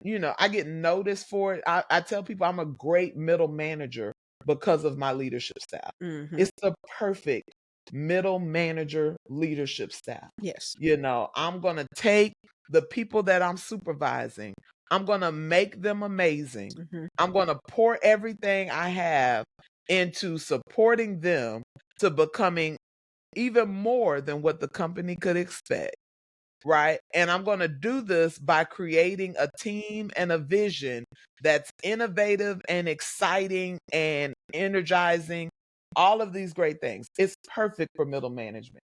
B: noticed for it. I tell people I'm a great middle manager because of my leadership style.
A: Mm-hmm.
B: It's the perfect middle manager leadership style.
A: Yes.
B: I'm going to take the people that I'm supervising, I'm going to make them amazing.
A: Mm-hmm.
B: I'm going to pour everything I have into supporting them to becoming even more than what the company could expect. Right. And I'm going to do this by creating a team and a vision that's innovative and exciting and energizing. All of these great things. It's perfect for middle management.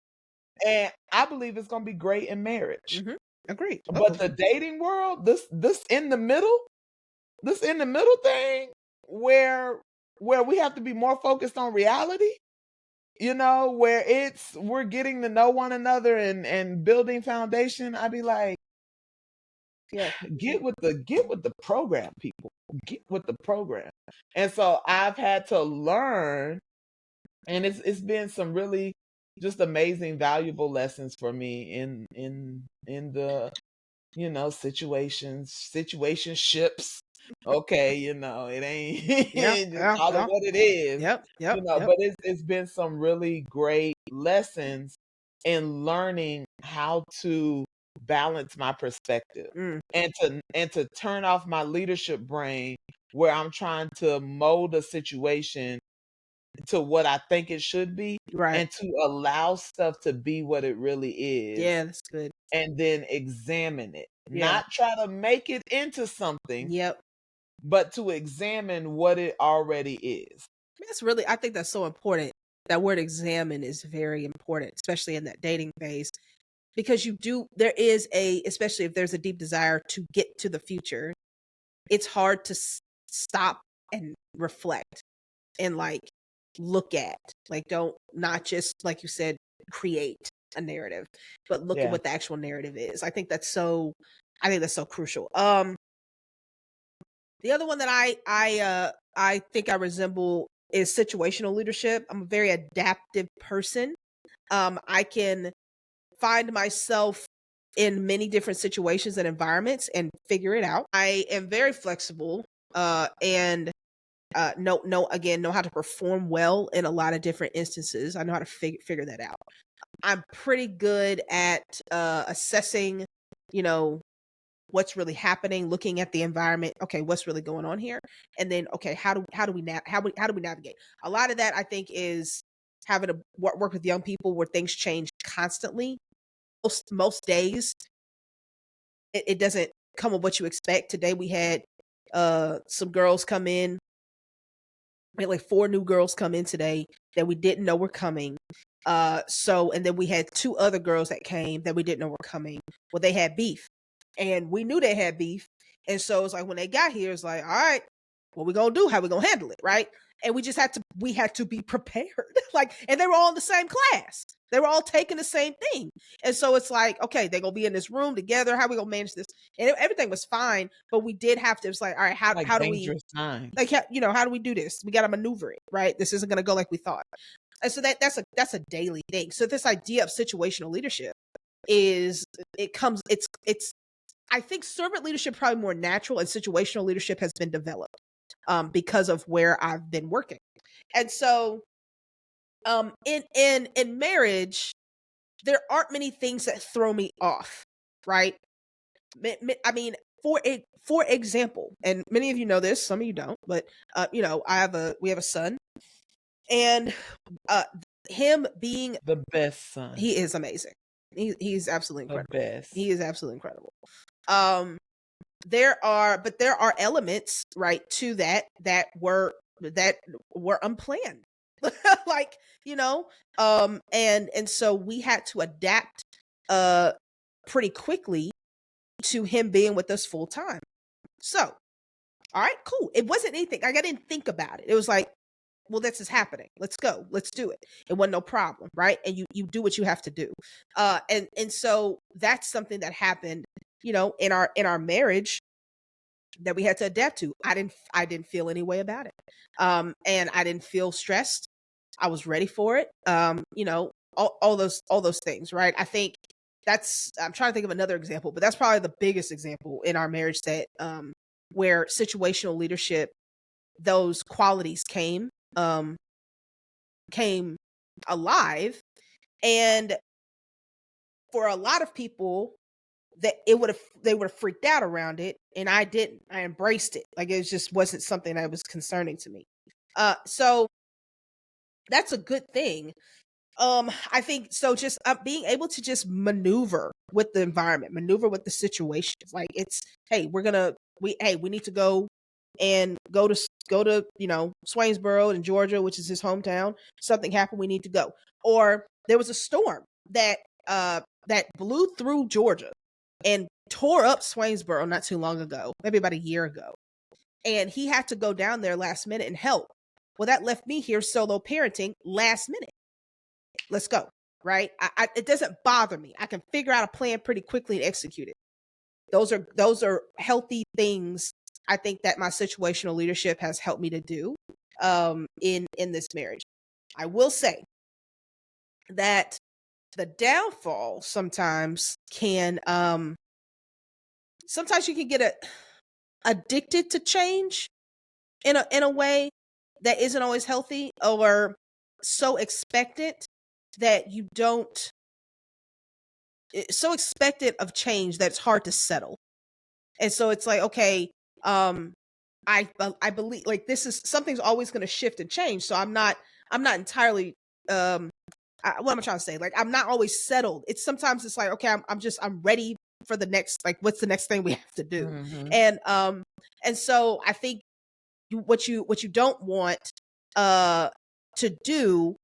B: And I believe it's going to be great in marriage.
A: Mm-hmm. Agreed.
B: But the dating world, this in the middle thing where we have to be more focused on reality, where we're getting to know one another and building foundation. I'd be like,
A: Yeah.
B: get with the program, people. Get with the program. And so I've had to learn, and it's been some really just amazing, valuable lessons for me in the situationships. Okay, it
A: Yeah.
B: ain't just
A: Yeah.
B: call it
A: Yeah.
B: what it is.
A: Yep. Yep. Yep.
B: But it's been some really great lessons in learning how to balance my perspective
A: Mm.
B: and to turn off my leadership brain where I'm trying to mold a situation to what I think it should be,
A: Right.
B: and to allow stuff to be what it really is.
A: Yeah, that's good.
B: And then examine it.
A: Yeah.
B: Not try to make it into something.
A: Yep.
B: But to examine what it already is.
A: That's really, I think that's so important. That word examine is very important, especially in that dating phase, because there is especially if there's a deep desire to get to the future, it's hard to stop and reflect and like look at, like, not just, like you said, create a narrative, but look at what the actual narrative is. I think that's so crucial. The other one that I think I resemble is situational leadership. I'm a very adaptive person. I can find myself in many different situations and environments and figure it out. I am very flexible, and know how to perform well in a lot of different instances. I know how to figure that out. I'm pretty good at assessing, what's really happening, looking at the environment. Okay, what's really going on here? And then, okay, how do we navigate? A lot of that, I think, is having to work with young people where things change constantly. Most days, it doesn't come with what you expect. Today we had some girls come in. We had like 4 new girls come in today that we didn't know were coming. And then we had 2 other girls that came that we didn't know were coming. Well, they had beef. And we knew they had beef. And so it's like when they got here, it's like, all right, what we gonna do? How we gonna handle it? Right. And we had to be prepared. And they were all in the same class. They were all taking the same thing. And so it's like, okay, they're gonna be in this room together. How we gonna manage this? And everything was fine, but we did have to, it's like, all right, how do we,
B: time.
A: how do we do this? We gotta maneuver it, right? This isn't gonna go like we thought. And so that's a daily thing. So this idea of situational leadership I think servant leadership probably more natural, and situational leadership has been developed because of where I've been working. And so in marriage, there aren't many things that throw me off, right? I mean, for example, and many of you know this, some of you don't, but we have a son, and him being
B: the best son.
A: He is amazing. He's absolutely incredible.
B: The best.
A: He is absolutely incredible. There are elements, right, to that were unplanned. And so we had to adapt pretty quickly to him being with us full time. So, all right, cool. It wasn't anything. I didn't think about it. It was like, well, this is happening. Let's go. Let's do it. It wasn't no problem, right? And you do what you have to do. And so that's something that happened, in our marriage that we had to adapt to. I didn't feel any way about it. And I didn't feel stressed. I was ready for it. All those things, right? I think I'm trying to think of another example, but that's probably the biggest example in our marriage that where situational leadership, those qualities came alive. And for a lot of people, that they would have freaked out around it, and I didn't. I embraced it. Like, it just wasn't something that was concerning to me. So that's a good thing. I think so. Just being able to just maneuver with the environment, maneuver with the situation. Like, it's, hey, we need to go to Swainsboro in Georgia, which is his hometown. Something happened, we need to go. Or there was a storm that blew through Georgia and tore up Swainsboro not too long ago, maybe about a year ago. And he had to go down there last minute and help. Well, that left me here solo parenting last minute. Let's go, right? It doesn't bother me. I can figure out a plan pretty quickly and execute it. Those are healthy things, I think, that my situational leadership has helped me to do in this marriage. I will say that the downfall sometimes can sometimes you can get addicted to change in a way that isn't always healthy, or so expectant that you don't so expectant of change that it's hard to settle. And so it's like, okay, I believe, like, this is something's always going to shift and change, so I'm not I'm not entirely what am I trying to say? Like, I'm not always settled. It's sometimes it's like, okay, I'm ready for the next, like, what's the next thing we have to do?
B: Mm-hmm.
A: And so I think what you don't want to do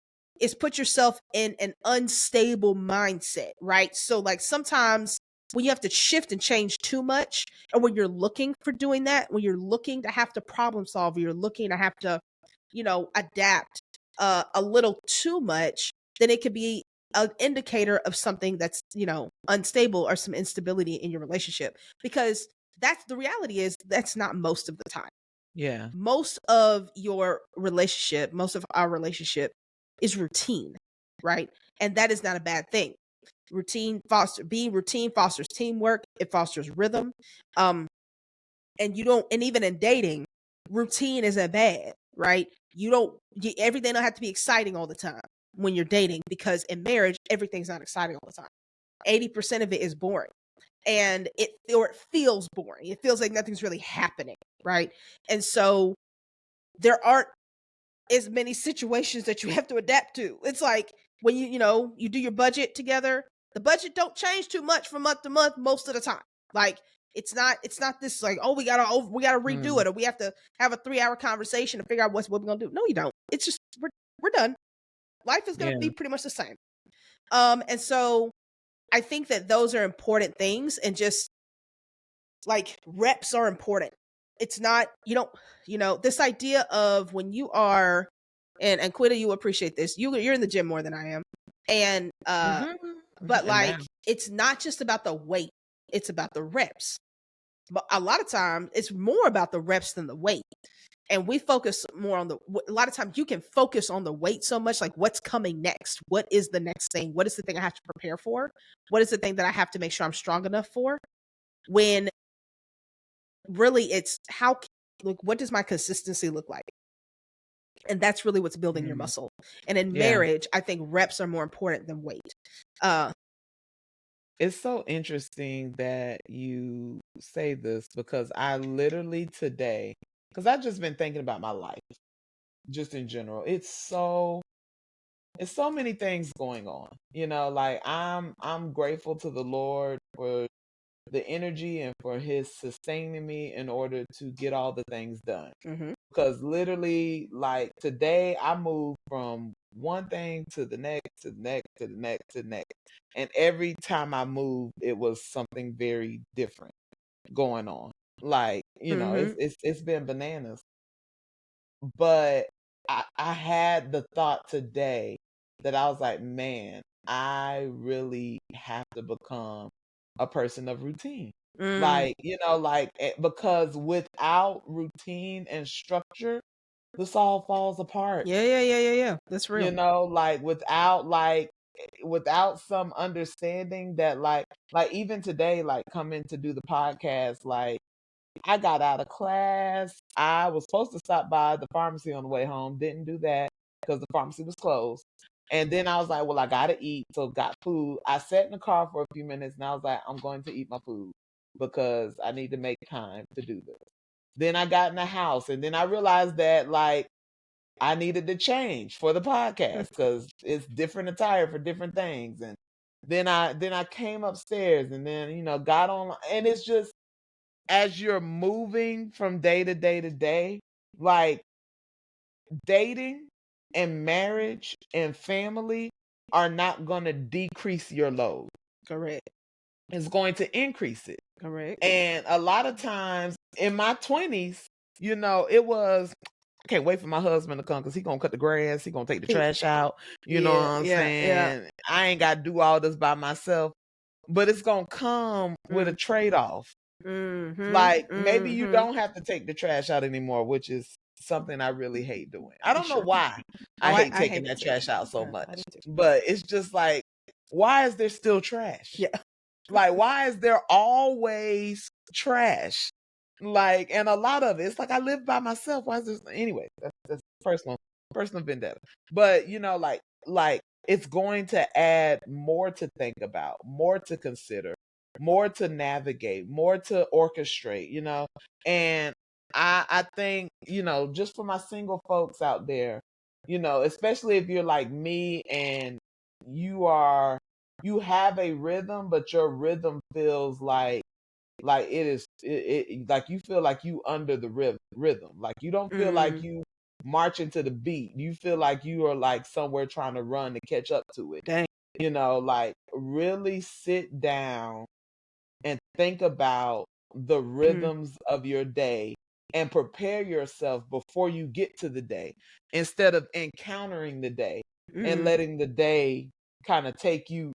A: is put yourself in an unstable mindset, right? So like sometimes when you have to shift and change too much, and when you're looking for doing that, when you're looking to have to problem solve, you're looking to have to, adapt a little too much, then it could be an indicator of something that's, unstable or some instability in your relationship. Because that's the reality is that's not most of the time.
B: Yeah.
A: Most of your relationship, most of our relationship is routine, right? And that is not a bad thing. Being routine fosters teamwork, it fosters rhythm. And even in dating, routine isn't bad, right? Everything don't have to be exciting all the time when you're dating, because in marriage, everything's not exciting all the time. 80% of it is boring. And it feels boring. It feels like nothing's really happening, right? And so there aren't as many situations that you have to adapt to. It's like when you do your budget together, the budget don't change too much from month to month most of the time. Like it's not this like, oh, we gotta redo it, or we have to have a 3-hour conversation to figure out what we're gonna do. No, you don't. It's just we're done. Life is gonna be pretty much the same. And so I think that those are important things, and just like reps are important. It's not, this idea of when you are, and Quita, you appreciate this. You're in the gym more than I am. And, but like, it's not just about the weight, it's about the reps. But a lot of times it's more about the reps than the weight. And we focus more on a lot of times you can focus on the weight so much, like what's coming next? What is the next thing? What is the thing I have to prepare for? What is the thing that I have to make sure I'm strong enough for? When really it's what does my consistency look like? And that's really what's building your muscle. And in marriage, I think reps are more important than weight.
B: It's so interesting that you say this, because I literally today, because I've just been thinking about my life just in general. It's so many things going on. Like I'm grateful to the Lord for the energy and for his sustaining me in order to get all the things done. Because literally, like today, I moved from one thing to the next, to the next, to the next, to the next. And every time I moved, it was something very different going on. Like, it's been bananas. But I had the thought today that I was like, man, I really have to become a person of routine. Like, because without routine and structure, this all falls apart.
A: Yeah. That's real.
B: Like without some understanding that like even today, like coming to do the podcast, like I got out of class. I was supposed to stop by the pharmacy on the way home. Didn't do that because the pharmacy was closed. And then I was like, well, I got to eat. So got food. I sat in the car for a few minutes and I was like, I'm going to eat my food because I need to make time to do this. Then I got in the house and then I realized that like I needed to change for the podcast because it's different attire for different things. And then I came upstairs and then, got on, and it's just, as you're moving from day to day to day, like dating and marriage and family are not going to decrease your load.
A: Correct.
B: It's going to increase it.
A: Correct.
B: And a lot of times in my 20s, it was, I can't wait for my husband to come because he's going to cut the grass. He's going to take the trash out. You know what I'm saying?
A: Yeah.
B: I ain't got to do all this by myself. But it's going to come with a trade-off. Like maybe you don't have to take the trash out anymore, which is something I really hate doing. I don't know why I hate taking that trash out so much, but it's just like, why is there still trash?
A: Yeah.
B: Like, why is there always trash? Like, and a lot of it's like I live by myself. Why is this anyway? That's personal vendetta. But like it's going to add more to think about, more to consider, more to navigate, more to orchestrate, and I think, just for my single folks out there, especially if you're like me and you have a rhythm, but your rhythm feels like like you feel like you under the rhythm. Like you don't feel like you marching to the beat. You feel like you are like somewhere trying to run to catch up to it.
A: Dang.
B: Like really sit down and think about the rhythms of your day and prepare yourself before you get to the day instead of encountering the day and letting the day kind of take you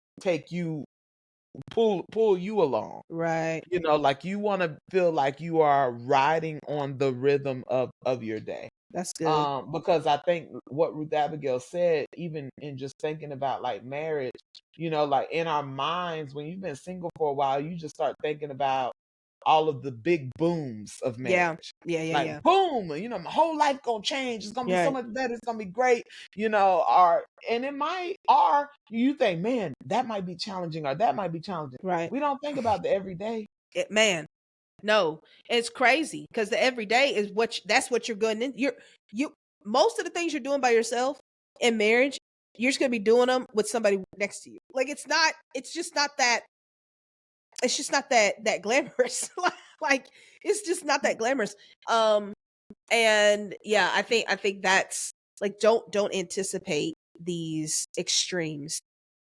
B: pull you along.
A: Right.
B: Like you want to feel like you are riding on the rhythm of your day.
A: That's good.
B: Because I think what Ruth Abigail said, even in just thinking about like marriage, like in our minds, when you've been single for a while, you just start thinking about all of the big booms of
A: Yeah.
B: marriage.
A: Yeah.
B: Like boom, my whole life gonna change. It's gonna be so
A: Right.
B: much better. It's gonna be great. And it might, or you think, man, that might be challenging, or that might be challenging.
A: Right.
B: We don't think about the everyday.
A: Man, no, it's crazy because the everyday is that's what you're going in. You most of the things you're doing by yourself in marriage, you're just gonna be doing them with somebody next to you. Like it's just not that glamorous. Like it's just not that glamorous. And yeah, I think that's like don't anticipate these extremes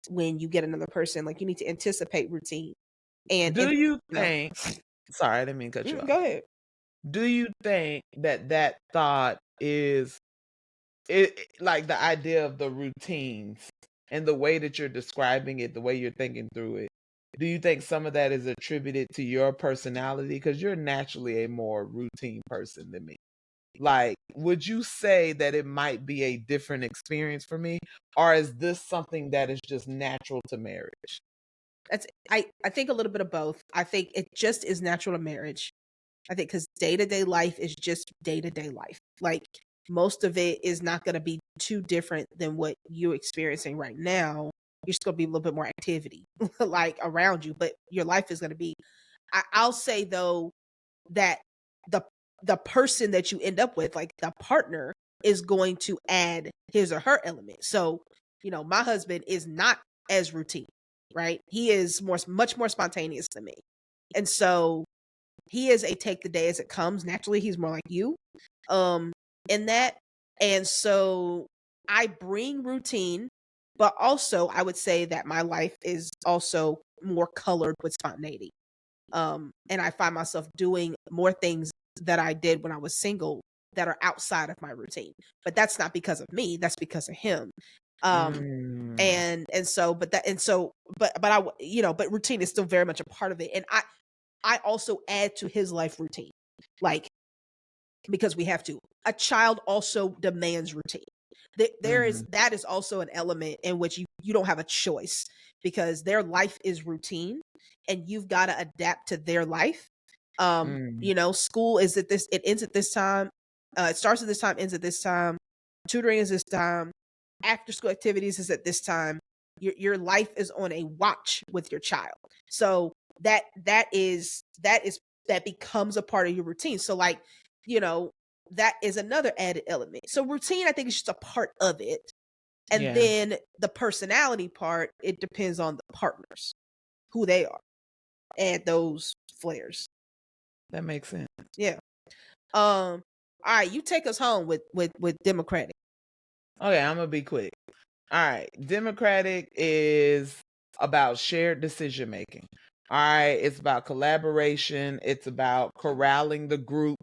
A: when you get another person. Like you need to anticipate routine.
B: Do you
A: No.
B: think? Sorry, I didn't mean to cut you off.
A: Go ahead.
B: Do you think that thought is like the idea of the routines and the way that you're describing it, the way you're thinking through it? Do you think some of that is attributed to your personality? Because you're naturally a more routine person than me. Like, would you say that it might be a different experience for me? Or is this something that is just natural to marriage?
A: I think a little bit of both. I think it just is natural to marriage. I think because day-to-day life is just day-to-day life. Like most of it is not going to be too different than what you're experiencing right now. You're just going to be a little bit more activity like around you, but your life is going to be. I'll say though that the the person that you end up with, like the partner, is going to add his or her element. So, my husband is not as routine, right? He is much more spontaneous than me. And so he is a take the day as it comes. Naturally, he's more like you in that. And so I bring routine, but also I would say that my life is also more colored with spontaneity. And I find myself doing more things that I did when I was single that are outside of my routine. But that's not because of me, that's because of him. And so but routine is still very much a part of it. And I also add to his life routine. Like because we have to. A child also demands routine. That is also an element in which you don't have a choice because their life is routine and you've got to adapt to their life. School is at this, it ends at this time, it starts at this time, ends at this time, tutoring is this time, after school activities is at this time. Your life is on a watch with your child. So that becomes a part of your routine. So like, that is another added element. So routine, I think, is just a part of it. And then the personality part, it depends on the partners, who they are, add those flares.
B: That makes sense.
A: Yeah. All right, you take us home with Democratic.
B: Okay, I'm gonna be quick. All right, Democratic is about shared decision making. All right, it's about collaboration. It's about corralling the group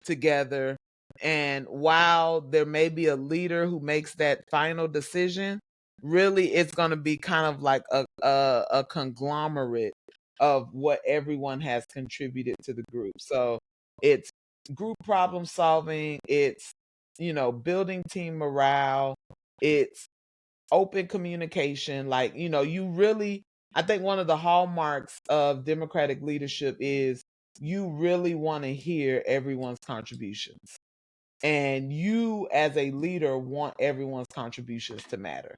B: together. And while there may be a leader who makes that final decision, really it's going to be kind of like a conglomerate of what everyone has contributed to the group. So it's group problem solving, it's building team morale, it's open communication. Like, you really, I think one of the hallmarks of democratic leadership is you really want to hear everyone's contributions. And you, as a leader, want everyone's contributions to matter.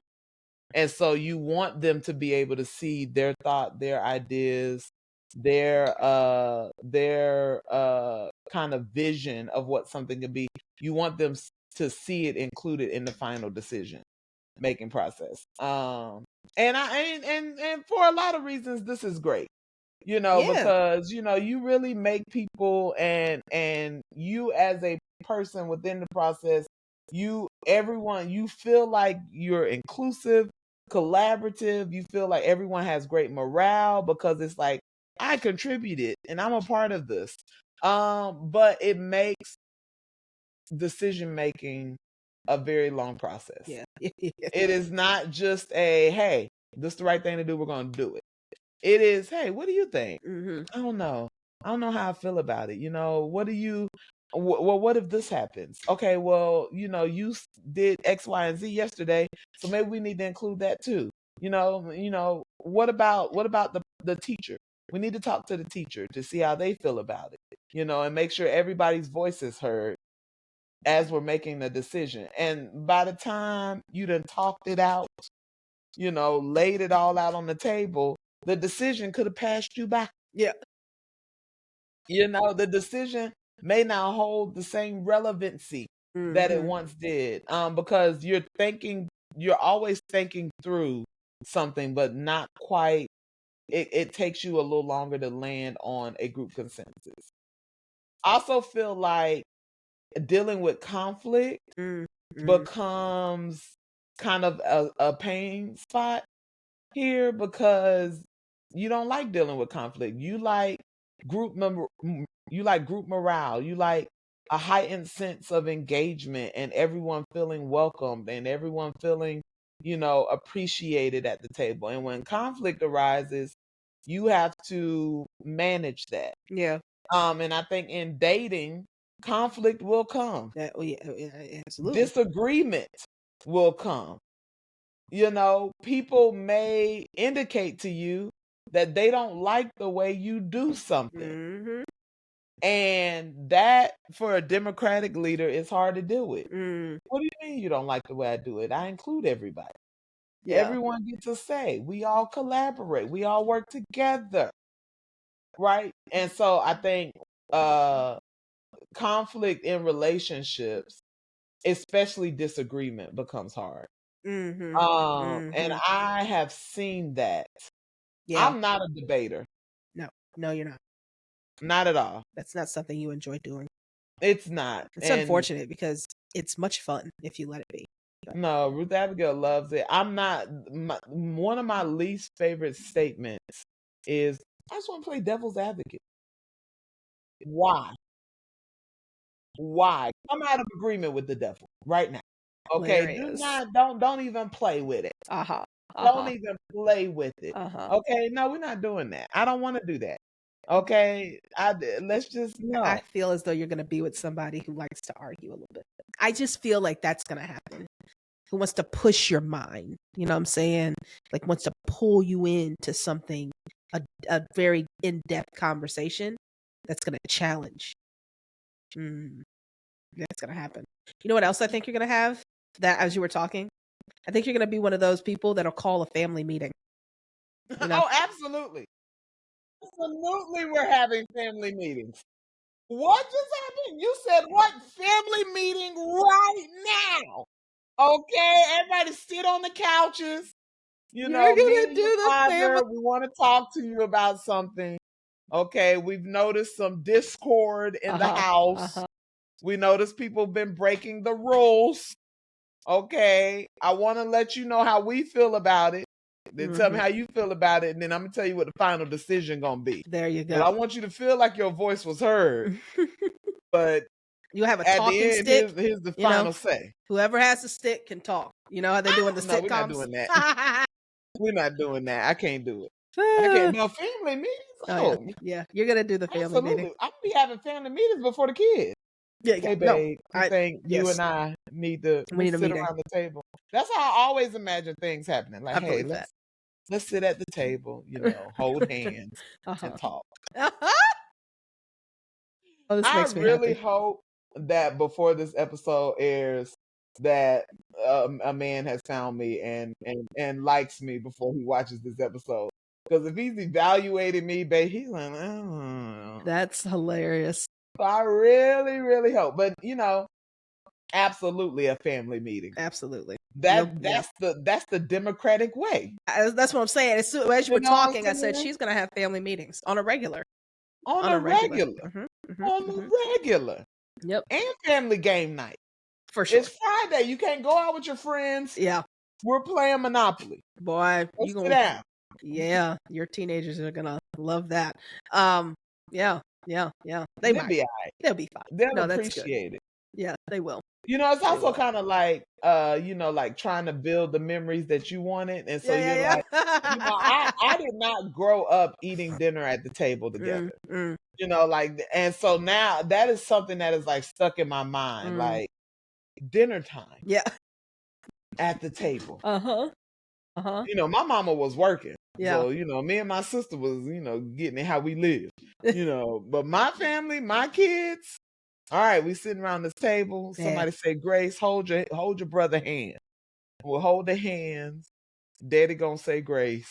B: And so you want them to be able to see their thought, their ideas, their kind of vision of what something could be. You want them to see it included in the final decision making process. And for a lot of reasons, this is great. Because you really make people and you as a person within the process, you feel like you're inclusive, collaborative. You feel like everyone has great morale because it's like, I contributed and I'm a part of this. But it makes decision making a very long process.
A: Yeah.
B: It is not just a, hey, this is the right thing to do, we're going to do it. It is, hey, what do you think?
A: Mm-hmm.
B: I don't know how I feel about it. What do you, well, what if this happens? Okay, well, you did X, Y, and Z yesterday, so maybe we need to include that too. What about the teacher? We need to talk to the teacher to see how they feel about it, and make sure everybody's voice is heard as we're making the decision. And by the time you done talked it out, laid it all out on the table, the decision could have passed you by.
A: Yeah.
B: The decision may not hold the same relevancy that it once did. Because you're always thinking through something, but not quite. It takes you a little longer to land on a group consensus. I also feel like dealing with conflict becomes kind of a pain spot here, because you don't like dealing with conflict. You like group morale. You like a heightened sense of engagement and everyone feeling welcomed and everyone feeling, appreciated at the table. And when conflict arises, you have to manage that.
A: Yeah.
B: And I think in dating, conflict will come.
A: Yeah, absolutely.
B: Disagreement will come. People may indicate to you that they don't like the way you do something. And that, for a Democratic leader, is hard to deal with. What do you mean you don't like the way I do it? I include everybody. Yeah. Everyone gets a say. We all collaborate. We all work together. Right? And so I think conflict in relationships, especially disagreement, becomes hard. And I have seen that. Yeah. I'm not a debater.
A: No, you're not.
B: Not at all.
A: That's not something you enjoy doing.
B: It's not.
A: It's unfortunate because it's much fun if you let it be.
B: No, Ruth Abigail loves it. I'm not. One of my least favorite statements is, I just want to play devil's advocate. Why? Come out of agreement with the devil right now. Okay, don't even play with it. Don't even play with it. Okay, no, we're not doing that. I don't want to do that. Okay, let's just no.
A: I feel as though you're going to be with somebody who likes to argue a little bit. I just feel like that's going to happen. Who wants to push your mind? You know what I'm saying? Like wants to pull you into something, a very in-depth conversation that's going to challenge. That's going to happen. You know what else I think you're going to have? That as you were talking, I think you're going to be one of those people that'll call a family meeting.
B: Oh, absolutely. Absolutely, we're having family meetings. What just happened? You said what? Family meeting right now. Okay, everybody sit on the couches. Me and your father, we want to talk to you about something. Okay, we've noticed some discord in the house. We noticed people have been breaking the rules. Okay, I want to let you know how we feel about it. Then tell me how you feel about it, and then I'm gonna tell you what the final decision gonna be.
A: There you go.
B: But I want you to feel like your voice was heard. But
A: you have a talking stick.
B: Here's the final say.
A: Whoever has a stick can talk. You know how they do in the sitcoms.
B: We're not doing that. We're not doing that. I can't do it. I can't. No, family meetings.
A: Yeah, you're gonna do the family meeting.
B: I'm gonna be having family meetings before the kids.
A: Yeah,
B: hey, babe, I think you and I need to sit around the table. That's how I always imagine things happening. Like, hey, let's sit at the table, hold hands and talk. I really hope that before this episode airs, that a man has found me and likes me before he watches this episode. Because if he's evaluating me, babe, he's like, oh.
A: That's hilarious.
B: So I really, really hope. But, Absolutely a family meeting.
A: Absolutely.
B: That's the democratic way.
A: That's what I'm saying. As you were talking, I said she's gonna have family meetings on a regular.
B: On a regular. On a regular.
A: Yep.
B: And family game night.
A: For sure.
B: It's Friday. You can't go out with your friends.
A: Yeah.
B: We're playing Monopoly.
A: Boy,
B: you gonna sit down.
A: Yeah, your teenagers are gonna love that. Yeah. They'll
B: be all right.
A: They'll be fine.
B: They'll appreciate it.
A: Yeah, they will.
B: It's also kind of like, like trying to build the memories that you wanted. And so like, I did not grow up eating dinner at the table together. Like, and so now that is something that is like stuck in my mind, like dinner time.
A: Yeah.
B: At the table.
A: My
B: mama was working.
A: Yeah.
B: So, me and my sister was, getting it how we live. But my family, my kids, all right, we sitting around this table. Somebody say grace, hold your brother hand. We'll hold their hands. Daddy gonna say grace.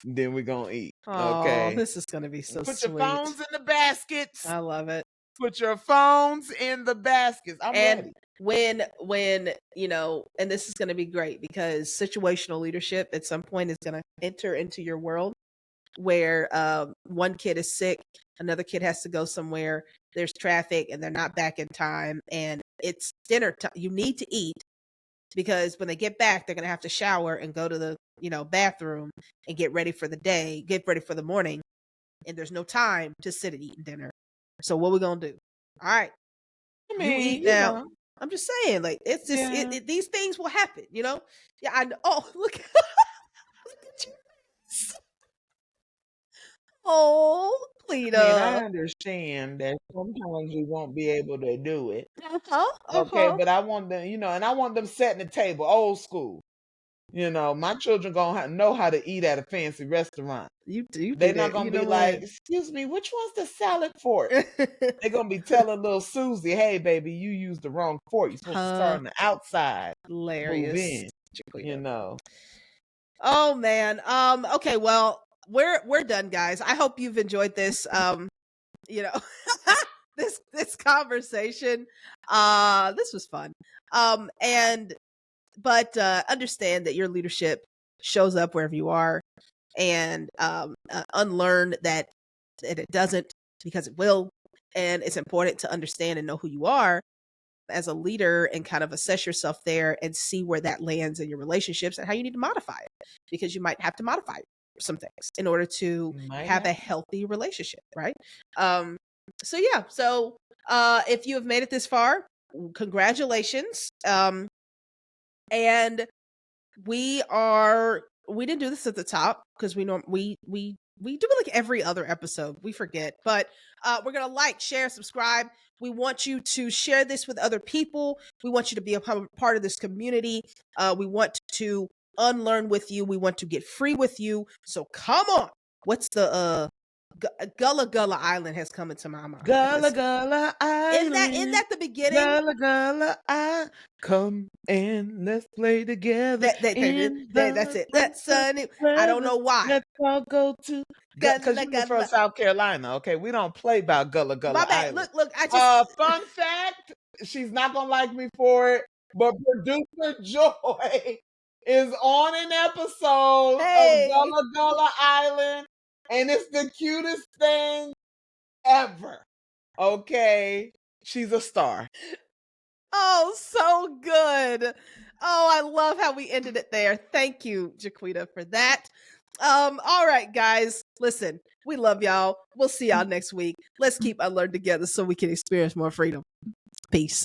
B: Then we're gonna eat. Okay.
A: This is gonna be so
B: Put
A: sweet.
B: your phones in the baskets.
A: I love it.
B: Put your phones in the baskets. I'm ready.
A: When and this is going to be great because situational leadership at some point is going to enter into your world where one kid is sick, another kid has to go somewhere, there's traffic and they're not back in time, and it's dinner time. You need to eat because when they get back, they're going to have to shower and go to the bathroom and get ready for the day, get ready for the morning, and there's no time to sit and eat dinner. So what we going to do? All right.
B: I mean,
A: you eat now. I'm just saying, like, it's just these things will happen, Yeah, I know. Oh, look, look at you. Oh, Cleta.
B: I understand that sometimes we won't be able to do it. Okay, but I want them, and I want them setting the table, old school. My children gonna know how to eat at a fancy restaurant. They're not gonna be like, excuse me, which one's the salad fork? They're gonna be telling little Susie, hey baby, you used the wrong fork. You're supposed to start on the outside.
A: Hilarious.
B: Move in.
A: Oh man. Okay, well, we're done, guys. I hope you've enjoyed this. This conversation. This was fun. But understand that your leadership shows up wherever you are, and unlearn that it doesn't, because it will. And it's important to understand and know who you are as a leader and kind of assess yourself there and see where that lands in your relationships and how you need to modify it, because you might have to modify some things in order to have a healthy relationship, right? So if you have made it this far, congratulations. And we didn't do this at the top because we do it like every other episode. We forget, but we're gonna like, share, subscribe. We want you to share this with other people. We want you to be a part of this community. We want to unlearn with you. We want to get free with you. So come on. What's the Gullah Gullah Island has come into my mind.
B: Gullah Gullah Island.
A: Isn't that the beginning?
B: Gullah Gullah Island. Come and let's play together.
A: That's it. That's sunny. I don't know why.
B: Let's all go to because you're from South Carolina. Okay, we don't play about Gullah Gullah
A: My bad.
B: Island.
A: Look. I just
B: fun fact. She's not gonna like me for it, but producer Joy is on an episode of Gullah Gullah Island. And it's the cutest thing ever. Okay. She's a star.
A: Oh, so good. Oh, I love how we ended it there. Thank you, Jaquita, for that. All right, guys. Listen, we love y'all. We'll see y'all next week. Let's keep UnLearnT together so we can experience more freedom. Peace.